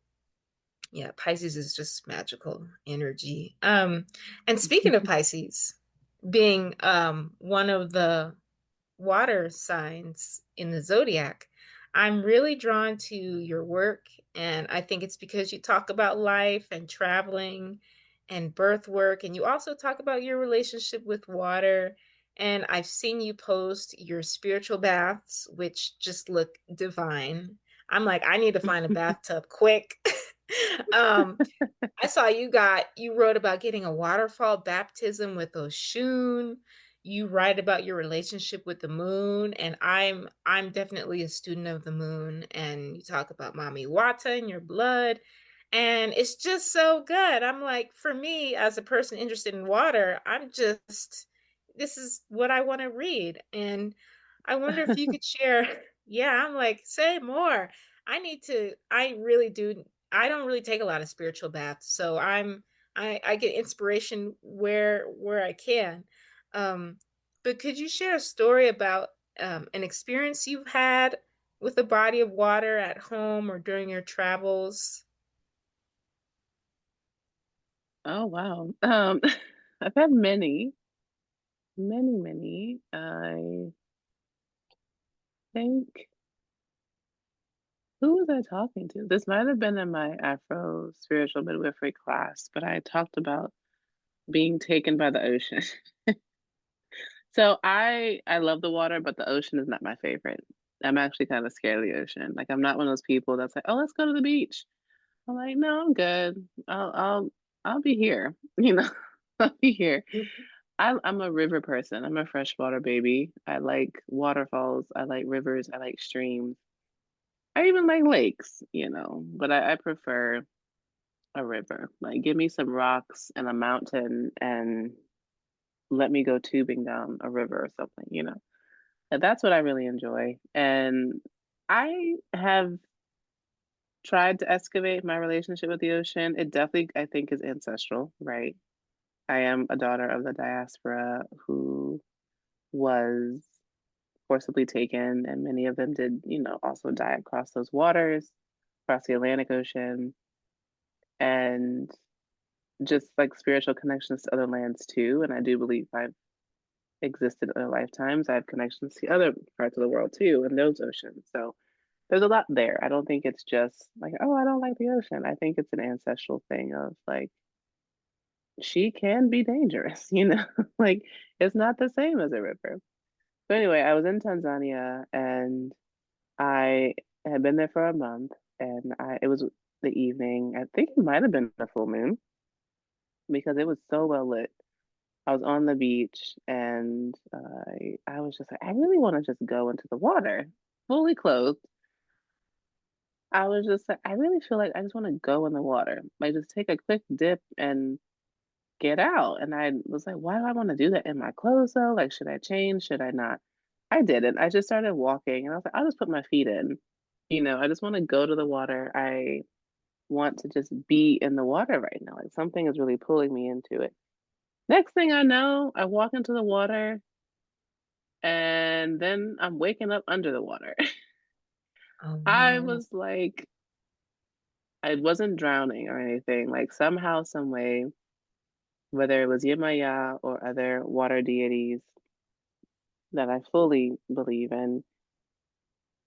Yeah, Pisces is just magical energy. And speaking of Pisces, being one of the water signs in the zodiac, I'm really drawn to your work. And I think it's because you talk about life and traveling and birth work. And you also talk about your relationship with water. And I've seen you post your spiritual baths, which just look divine. I'm like, I need to find a bathtub quick. um, I saw you wrote about getting a waterfall baptism with Oshun. You write about your relationship with the moon, and I'm definitely a student of the moon. And you talk about Mami Wata in your blood, and it's just so good. I'm like, for me as a person interested in water, this is what I want to read, and I wonder if you could share. Yeah, I'm like, say more. I really do. I don't really take a lot of spiritual baths, so I get inspiration where I can. Um, but could you share a story about an experience you've had with a body of water at home or during your travels? Oh, wow. I've had many, many, many. I think, who was I talking to? This might have been in my Afro spiritual midwifery class, but I talked about being taken by the ocean. So I love the water, but the ocean is not my favorite. I'm actually kind of scared of the ocean. Like I'm not one of those people that's like, oh, let's go to the beach. I'm like, no, I'm good. I'll be here. You know, I'll be here. I'm a river person. I'm a freshwater baby. I like waterfalls. I like rivers. I like streams. I even like lakes, but I prefer a river. Like, give me some rocks and a mountain and let me go tubing down a river or something. And that's what I really enjoy. And I have tried to excavate my relationship with the ocean. It definitely, I think, is ancestral, right? I am a daughter of the diaspora who was forcibly taken, and many of them did, also die across those waters, across the Atlantic Ocean, and just like spiritual connections to other lands too. And I do believe I've existed in other lifetimes. I have connections to other parts of the world too, and those oceans. So there's a lot there. I don't think it's just like, oh, I don't like the ocean. I think it's an ancestral thing of like, she can be dangerous, like it's not the same as a river. So anyway, I was in Tanzania and I had been there for a month and it was the evening. I think it might have been a full moon because it was so well lit. I was on the beach and I was just like, I really want to just go into the water, fully clothed. I was just like, I really feel like I just want to go in the water, like just take a quick dip and get out. And I was like, why do I want to do that in my clothes though? Like, should I change? Should I not? I didn't. I just started walking and I was like, I'll just put my feet in. I just want to go to the water. I want to just be in the water right now. Like something is really pulling me into it. Next thing I know, I walk into the water and then I'm waking up under the water. Oh I no. was like, I wasn't drowning or anything. Like somehow, some way, whether it was Yemaya or other water deities that I fully believe in,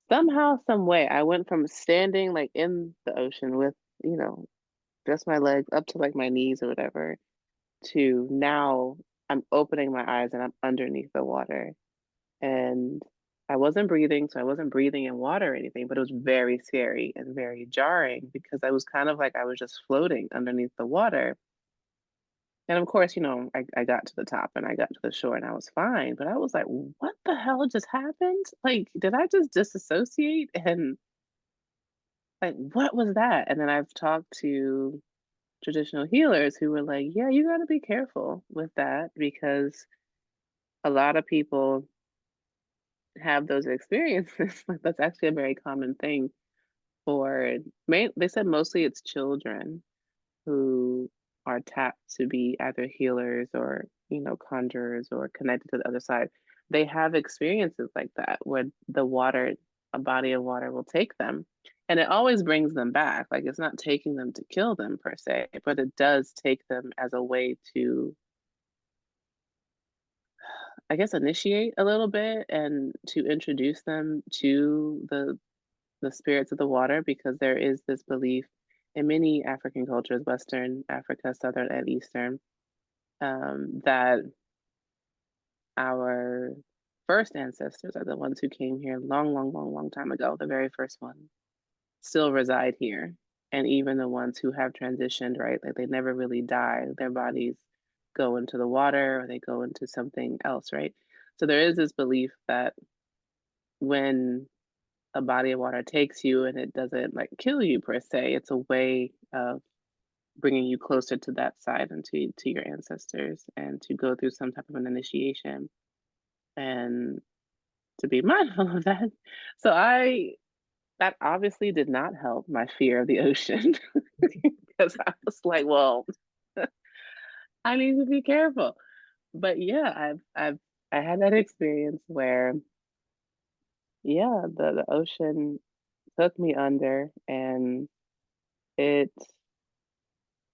somehow, some way, I went from standing like in the ocean with, you know, just my legs up to like my knees or whatever, to now I'm opening my eyes and I'm underneath the water. And I wasn't breathing, so I wasn't breathing in water or anything, but it was very scary and very jarring because I was kind of like I was just floating underneath the water. And of course, I got to the top and I got to the shore and I was fine. But I was like, what the hell just happened? Like, did I just disassociate? And like, what was that? And then I've talked to traditional healers who were like, yeah, you got to be careful with that because a lot of people have those experiences. Like, that's actually a very common thing they said mostly it's children who are tapped to be either healers or, conjurers or connected to the other side. They have experiences like that where a body of water will take them. And it always brings them back. Like it's not taking them to kill them per se, but it does take them as a way to, I guess, initiate a little bit and to introduce them to the spirits of the water, because there is this belief in many African cultures, Western Africa, Southern and Eastern, that our first ancestors are the ones who came here long, long, long, long time ago, the very first ones still reside here. And even the ones who have transitioned, right? Like they never really die. Their bodies go into the water or they go into something else, right? So there is this belief that when a body of water takes you and it doesn't like kill you per se, it's a way of bringing you closer to that side and to your ancestors and to go through some type of an initiation and to be mindful of that. So that obviously did not help my fear of the ocean because I was like, well, I need to be careful. But yeah, I had that experience where yeah, the ocean took me under and it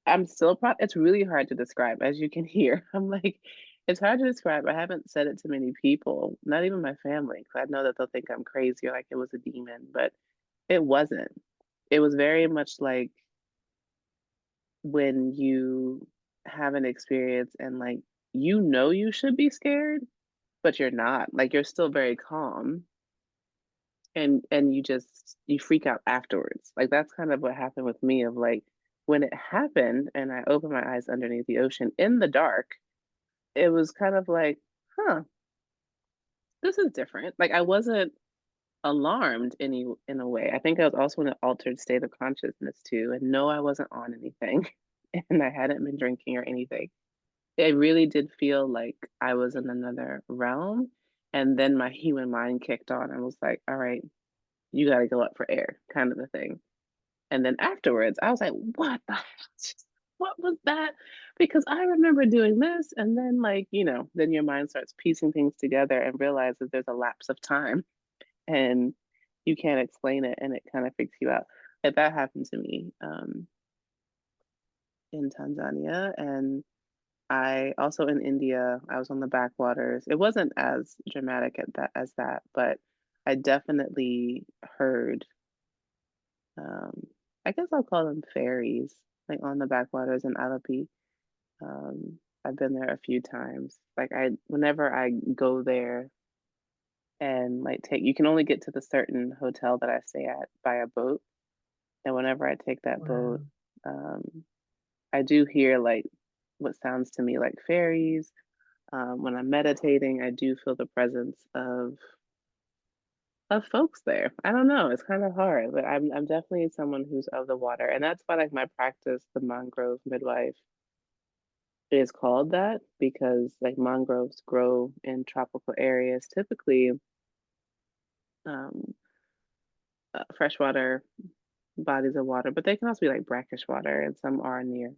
I'm still it's really hard to describe as you can hear. I'm like it's hard to describe. I haven't said it to many people, not even my family, because I know that they'll think I'm crazy or like it was a demon, but it wasn't. It was very much like when you have an experience and like you know you should be scared, but you're not. Like you're still very calm and you freak out afterwards. Like that's kind of what happened with me of like when it happened and I opened my eyes underneath the ocean in the dark, it was kind of like, huh, this is different. Like I wasn't alarmed in a way. I think I was also in an altered state of consciousness too. And no, I wasn't on anything and I hadn't been drinking or anything. It really did feel like I was in another realm. And then my human mind kicked on and was like, all right, you got to go up for air, kind of a thing. And then afterwards, I was like, what the hell? What was that? Because I remember doing this. And then, like, then your mind starts piecing things together and realizes there's a lapse of time and you can't explain it. And it kind of freaks you out. Like, that happened to me in Tanzania. And I also in India, I was on the backwaters. It wasn't as dramatic as that, but I definitely heard um I guess I'll call them fairies, like on the backwaters in Alapi. I've been there a few times. Like I whenever I go there and like take you can only get to the certain hotel that I stay at by a boat. And whenever I take that boat, Wow. um I do hear like what sounds to me like fairies. When I'm meditating, I do feel the presence of folks there. I don't know. It's kind of hard, but I'm definitely someone who's of the water, and that's why like my practice, the mangrove midwife, is called that because like mangroves grow in tropical areas, typically um, freshwater bodies of water, but they can also be like brackish water, and some are near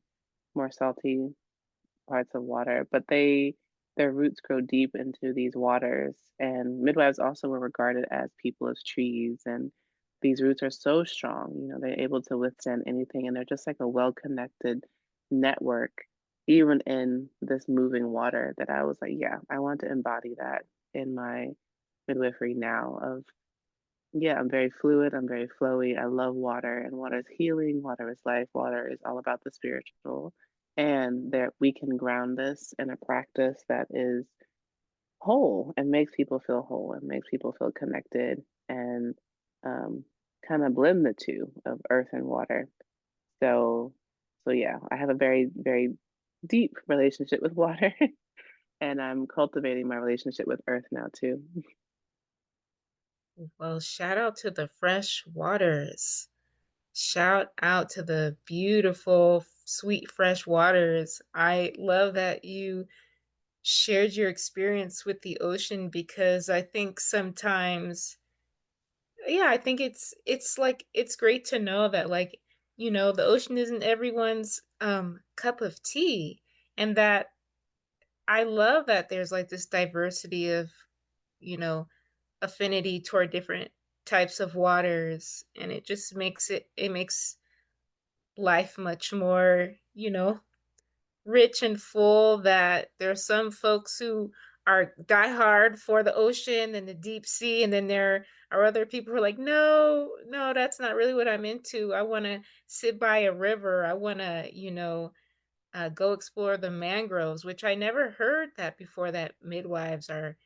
more salty parts of water, but their roots grow deep into these waters. And midwives also were regarded as people of trees, and these roots are so strong. They're able to withstand anything, and they're just like a well-connected network, even in this moving water. That I was like, yeah, I want to embody that in my midwifery now. Of yeah, I'm very fluid, I'm very flowy. I love water, and water is healing, water is life, water is all about the spiritual. And that we can ground this in a practice that is whole and makes people feel whole and makes people feel connected and um, kind of blend the two of earth and water. So, so yeah, I have a very, very deep relationship with water, and I'm cultivating my relationship with earth now too. Well, shout out to the fresh waters. Shout out to the beautiful, sweet, fresh waters. I love that you shared your experience with the ocean because I think sometimes, yeah, I think it's like it's great to know that like, the ocean isn't everyone's cup of tea, and that I love that there's like this diversity of, you know, affinity toward different types of waters, and it just makes life much more, rich and full. That there's some folks who are diehard for the ocean and the deep sea, and then there are other people who are like, no, no, that's not really what I'm into. I want to sit by a river. I want to, go explore the mangroves, which I never heard that before. That midwives are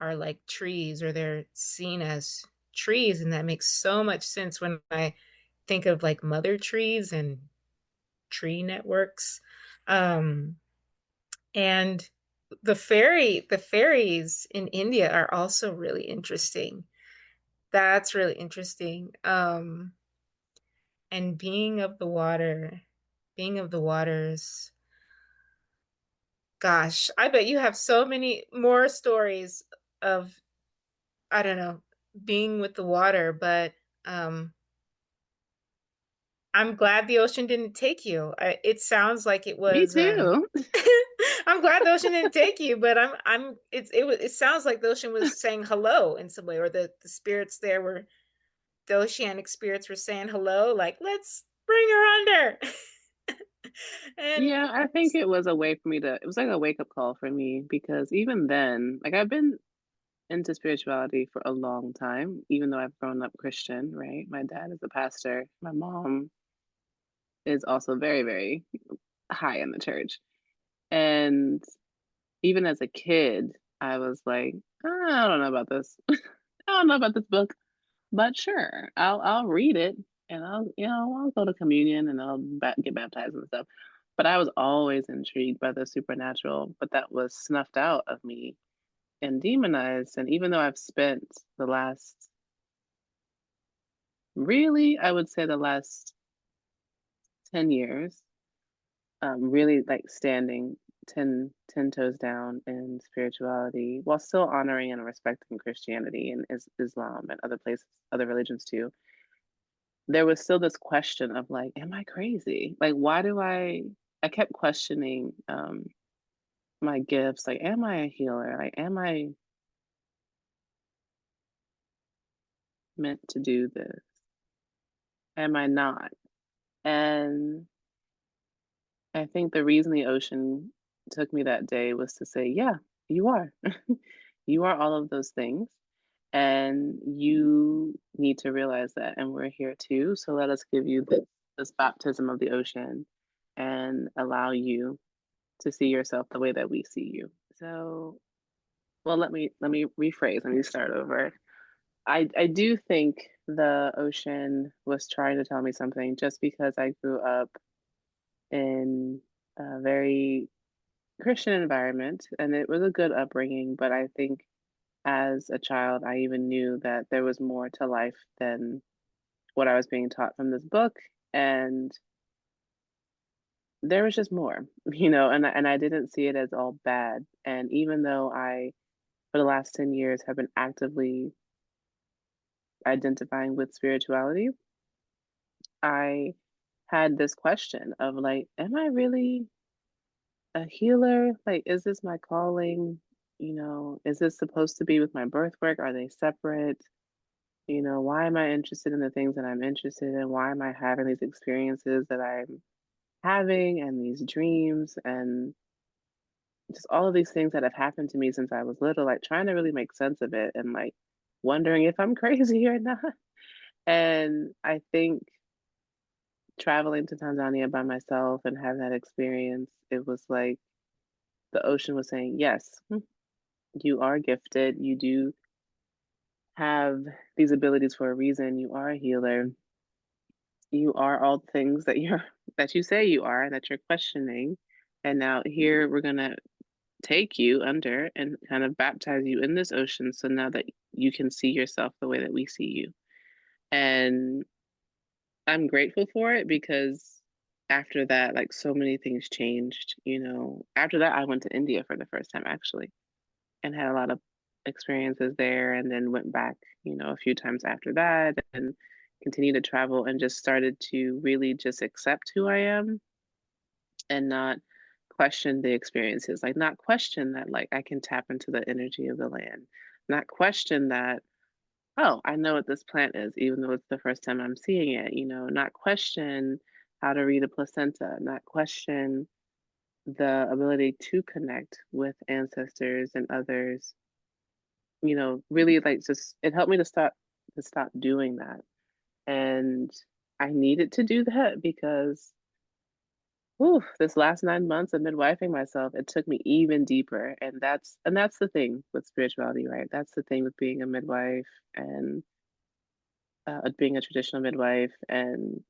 like trees, or they're seen as trees, and that makes so much sense when I think of like mother trees and tree networks. Um, and the fairies in India are also really interesting. That's really interesting. And being of the waters, gosh, I bet you have so many more stories of, I don't know, being with the water, but um I'm glad the ocean didn't take you. It sounds like it Me was. too. I'm glad the ocean didn't take you, but it sounds like the ocean was saying hello in some way, or the spirits there were the oceanic spirits were saying hello, like let's bring her under. And Yeah, I think it was a way for me to, it was like a wake up call for me because even then, like I've been into spirituality for a long time, even though I've grown up Christian, right? My dad is a pastor. My mom is also very, very high in the church. And even as a kid, I was like, I don't know about this. I don't know about this book, but sure, I'll read it and I'll go to communion and get baptized and stuff. But I was always intrigued by the supernatural, but that was snuffed out of me and demonized. And even though I've spent the last, really, I would say the last 10 years, really like standing ten toes down in spirituality while still honoring and respecting Christianity and Islam and other places, other religions too. There was still this question of like, am I crazy? Like, why do I kept questioning my gifts. Like, am I a healer? Like, am I meant to do this? Am I not? And I think the reason the ocean took me that day was to say, yeah, you are. You are all of those things. And you need to realize that. And we're here too. So let us give you this baptism of the ocean and allow you to see yourself the way that we see you. So, well, let me rephrase. Let me start over. I do think the ocean was trying to tell me something just because I grew up in a very Christian environment and it was a good upbringing, but I think as a child, I even knew that there was more to life than what I was being taught from this book. And there was just more, and I didn't see it as all bad. And even though for the last 10 years, have been actively identifying with spirituality, I had this question of like, am I really a healer? Like, is this my calling? Is this supposed to be with my birthwork? Are they separate? Why am I interested in the things that I'm interested in? Why am I having these experiences that I'm having and these dreams and just all of these things that have happened to me since I was little, like trying to really make sense of it and like wondering if I'm crazy or not. And I think traveling to Tanzania by myself and having that experience, it was like the ocean was saying, yes, you are gifted. You do have these abilities for a reason. You are a healer. You are all the things that you say you are and that you're questioning. And now here we're gonna take you under and kind of baptize you in this ocean so now that you can see yourself the way that we see you. And I'm grateful for it because after that, like so many things changed. After that, I went to India for the first time actually and had a lot of experiences there and then went back, a few times after that and continued to travel and just started to really just accept who I am and not question the experiences, like not question that like I can tap into the energy of the land, not question that "Oh, I know what this plant is, even though it's the first time I'm seeing it," not question how to read a placenta, not question the ability to connect with ancestors and others, really like just it helped me to stop doing that. And I needed to do that because this last 9 months of midwifing myself, it took me even deeper. And that's the thing with spirituality, right? That's the thing with being a midwife and being a traditional midwife and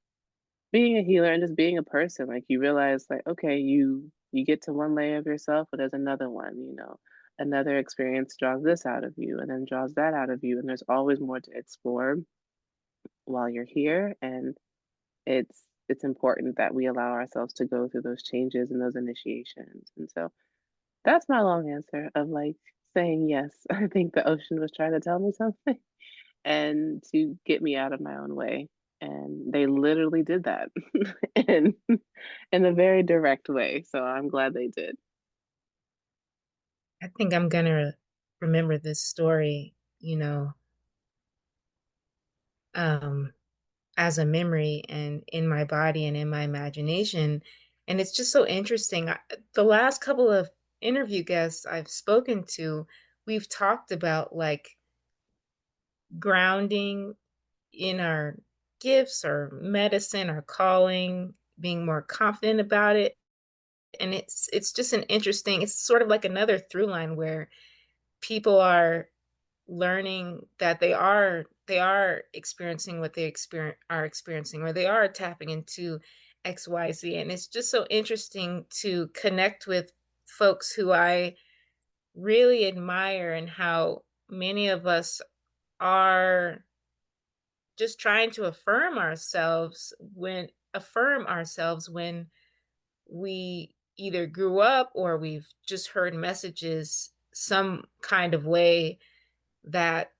being a healer and just being a person. Like you realize, like, okay, you get to one layer of yourself, but there's another one. Another experience draws this out of you, and then draws that out of you, and there's always more to explore while you're here. And it's important that we allow ourselves to go through those changes and those initiations. And so that's my long answer of like saying yes. I think the ocean was trying to tell me something and to get me out of my own way. And they literally did that in in a very direct way. So I'm glad they did. I think I'm gonna remember this story, um, as a memory and in my body and in my imagination. And it's just so interesting. The last couple of interview guests I've spoken to, we've talked about like grounding in our gifts or medicine or calling, being more confident about it. And it's just an interesting, it's sort of like another through line where people are learning that they are experiencing what are experiencing, or they are tapping into XYZ. And it's just so interesting to connect with folks who I really admire, and how many of us are just trying to affirm ourselves when we either grew up or we've just heard messages some kind of way that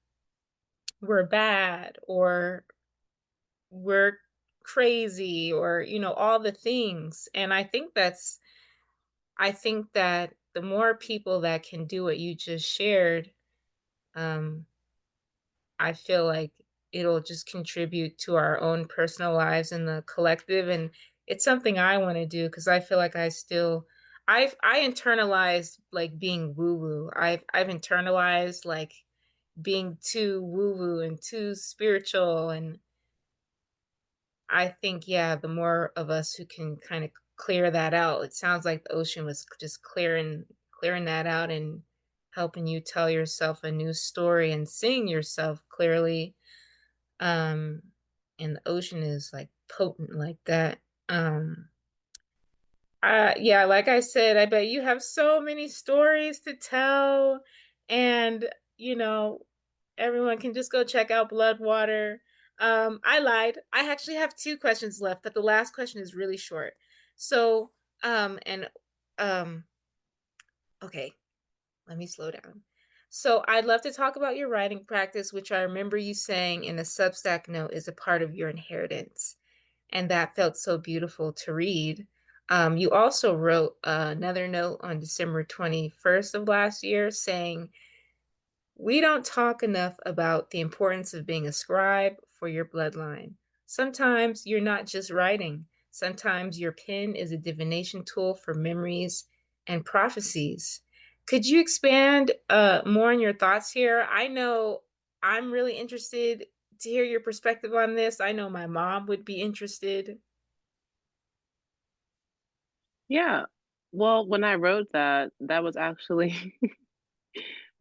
we're bad or we're crazy, or all the things. And I think that the more people that can do what you just shared, um I feel like it'll just contribute to our own personal lives and the collective. And it's something I want to do because I feel like I internalized like being woo woo. I've internalized like being too woo woo and too spiritual. And I think, yeah, the more of us who can kind of clear that out, it sounds like the ocean was just clearing that out and helping you tell yourself a new story and seeing yourself clearly. um and the ocean is like potent like that. Yeah, like I said, I bet you have so many stories to tell. And you know everyone can just go check out Bloodwater. I lied, I actually have two questions left, but the last question is really short. So and okay, let me slow down. So I'd love to talk about your writing practice, which I remember you saying in a Substack note is a part of your inheritance. And that felt so beautiful to read. You also wrote another note on December 21st of last year saying, we don't talk enough about the importance of being a scribe for your bloodline. Sometimes you're not just writing, sometimes your pen is a divination tool for memories and prophecies. Could you expand more on your thoughts here? I know I'm really interested to hear your perspective on this. I know my mom would be interested. Yeah. Well, when I wrote that, that was actually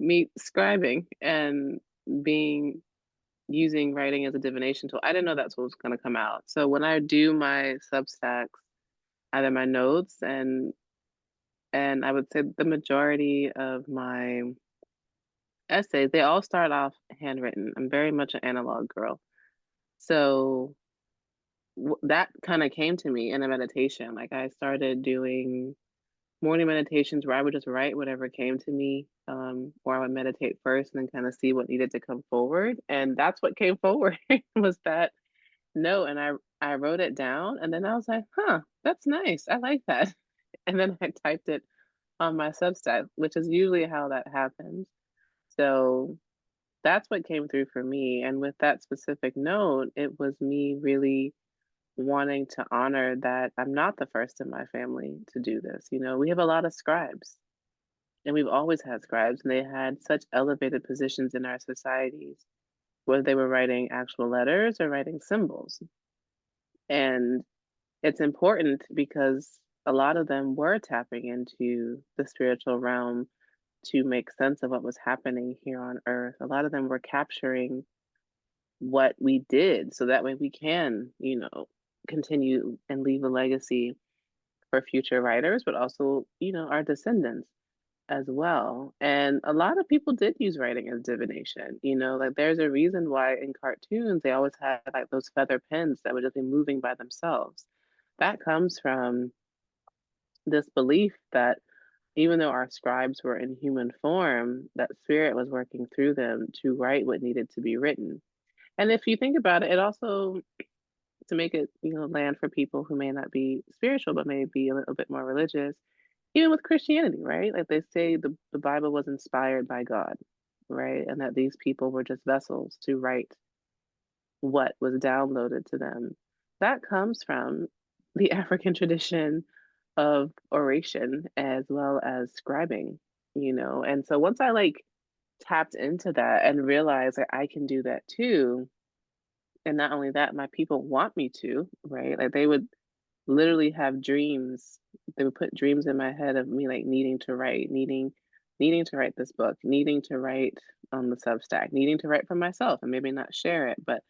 me scribing and being using writing as a divination tool. I didn't know that's what was going to come out. So when I do my Substacks, either my notes and I would say the majority of my essays, they all start off handwritten. I'm very much an analog girl. So that kind of came to me in a meditation. Like I started doing morning meditations where I would just write whatever came to me, or I would meditate first and then kind of see what needed to come forward. And that's what came forward was that note. And I wrote it down and then I was like, huh, that's nice. I like that. And then I typed it on my Substack, which is usually how that happens. So that's what came through for me, and with that specific note, it was me really wanting to honor that I'm not the first in my family to do this. You know, we have a lot of scribes, and we've always had scribes, and they had such elevated positions in our societies, whether they were writing actual letters or writing symbols. And it's important because a lot of them were tapping into the spiritual realm to make sense of what was happening here on earth. A lot of them were capturing what we did so that way we can, continue and leave a legacy for future writers, but also, our descendants as well. And a lot of people did use writing as divination. Like there's a reason why in cartoons they always had like those feather pens that would just be moving by themselves. That comes from this belief that even though our scribes were in human form, that spirit was working through them to write what needed to be written. And if you think about it, it also to make it, land for people who may not be spiritual but may be a little bit more religious, even with Christianity, right? Like they say the Bible was inspired by God, right? And that these people were just vessels to write what was downloaded to them. That comes from the African tradition of oration as well as scribing. And so once I like tapped into that and realized that I can do that too, and not only that, my people want me to, right? Like they would literally have dreams. They would put dreams in my head of me like needing to write, needing to write this book, needing to write on the Substack, needing to write for myself and maybe not share it, but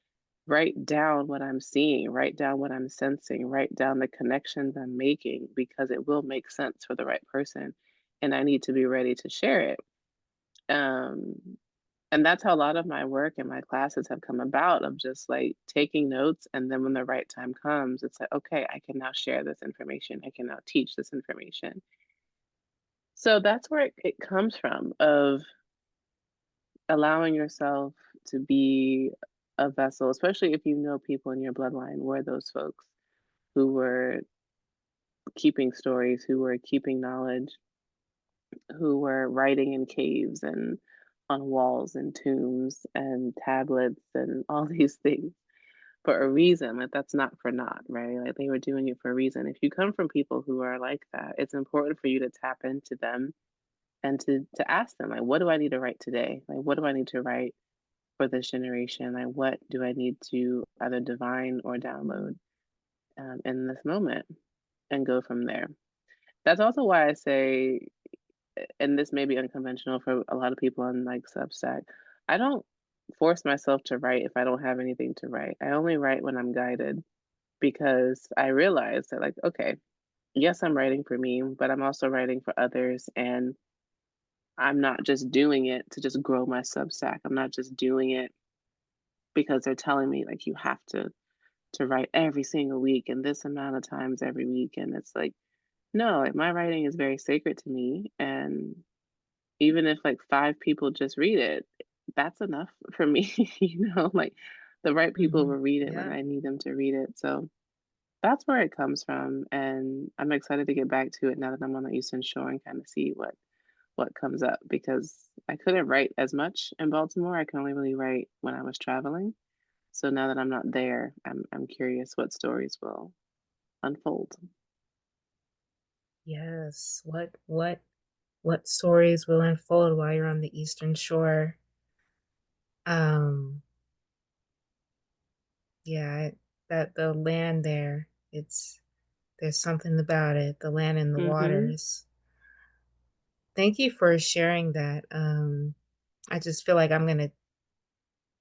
write down what I'm seeing, write down what I'm sensing, write down the connections I'm making because it will make sense for the right person. And I need to be ready to share it. Um, and that's how a lot of my work and my classes have come about of just like taking notes. And then when the right time comes, it's like, okay, I can now share this information. I can now teach this information. So that's where it comes from of allowing yourself to be a vessel, especially if you know people in your bloodline were those folks who were keeping stories, who were keeping knowledge, who were writing in caves and on walls and tombs and tablets and all these things for a reason. Like that's not for naught, right? Like they were doing it for a reason. If you come from people who are like that, it's important for you to tap into them and to ask them, like, what do I need to write today? Like, what do I need to write for this generation? Like, what do I need to either divine or download in this moment and go from there? That's also why I say, and this may be unconventional for a lot of people on like Substack, I don't force myself to write if I don't have anything to write. I only write when I'm guided because I realize that, like, okay, yes, I'm writing for me, but I'm also writing for others. And I'm not just doing it to just grow my Substack. I'm not just doing it because they're telling me like you have to write every single week and this amount of times every week. And it's like, no, like my writing is very sacred to me. And even if like five people just read it, that's enough for me. Like the right people Hmm. will read it when Yeah. I need them to read it. So that's where it comes from. And I'm excited to get back to it now that I'm on the Eastern Shore and kind of see what comes up because I couldn't write as much in Baltimore. I can only really write when I was traveling. So now that I'm not there, I'm curious what stories will unfold. Yes. What stories will unfold while you're on the Eastern Shore? Um, yeah, that the land there, there's something about it, the land and the Mm-hmm. waters. Thank you for sharing that. I just feel like I'm gonna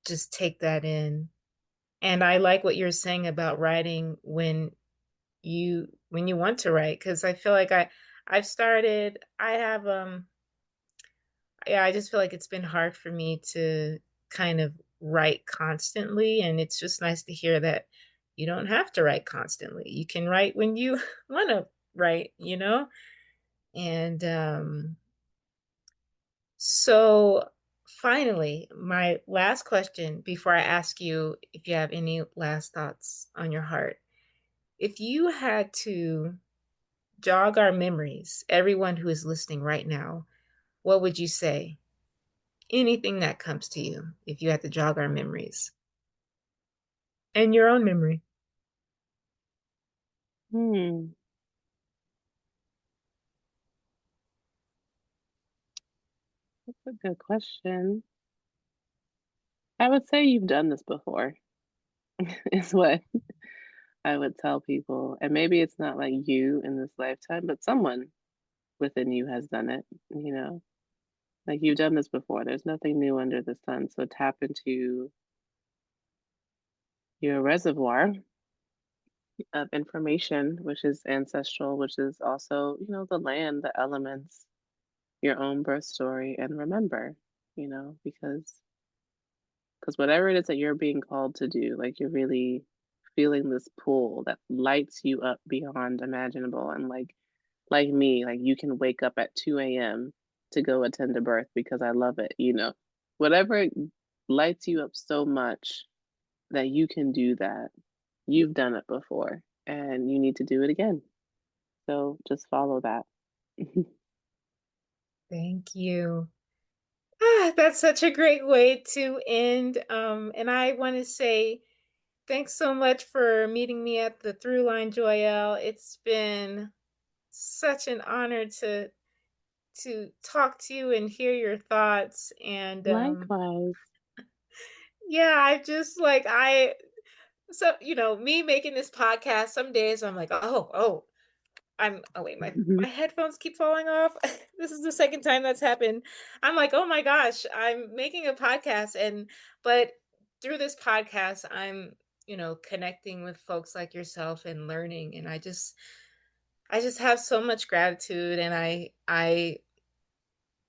just take that in. And I like what you're saying about writing when you want to write, because I feel like I have yeah, I just feel like it's been hard for me to kind of write constantly. And it's just nice to hear that you don't have to write constantly. You can write when you want to write. And so finally, my last question before I ask you if you have any last thoughts on your heart. If you had to jog our memories, everyone who is listening right now, what would you say? Anything that comes to you, if you had to jog our memories and your own memory. Hmm, that's a good question. I would say you've done this before, is what I would tell people. And maybe it's not like you in this lifetime, but someone within you has done it, you know? Like you've done this before. There's nothing new under the sun. So tap into your reservoir of information, which is ancestral, which is also, the land, the elements, your own birth story, and remember, because whatever it is that you're being called to do, like you're really feeling this pull that lights you up beyond imaginable. And like me, like you can wake up at 2 a.m. to go attend a birth because I love it. Whatever lights you up so much that you can do that, you've done it before and you need to do it again. So just follow that. Thank you. Ah, that's such a great way to end. And I want to say thanks so much for meeting me at the Through Line, Joyelle. It's been such an honor to talk to you and hear your thoughts. And Likewise. yeah, I just like I so me making this podcast. Some days I'm like, oh, oh wait, my headphones keep falling off. This is the second time that's happened. I'm like, "Oh my gosh, I'm making a podcast," but through this podcast, I'm, connecting with folks like yourself and learning, and I just have so much gratitude, and I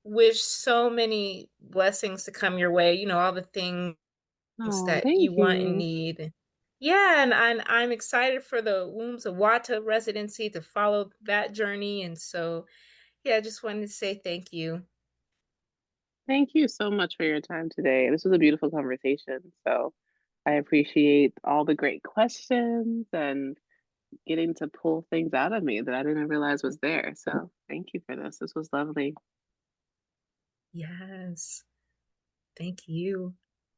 wish so many blessings to come your way, all the things Oh, that you thank want and you. need. Yeah, and I'm excited for the Wombs of Wata residency to follow that journey, and so, yeah, I just wanted to say thank you. Thank you so much for your time today. This was a beautiful conversation. So I appreciate all the great questions and getting to pull things out of me that I didn't realize was there. So thank you for this. This was lovely. Yes, thank you.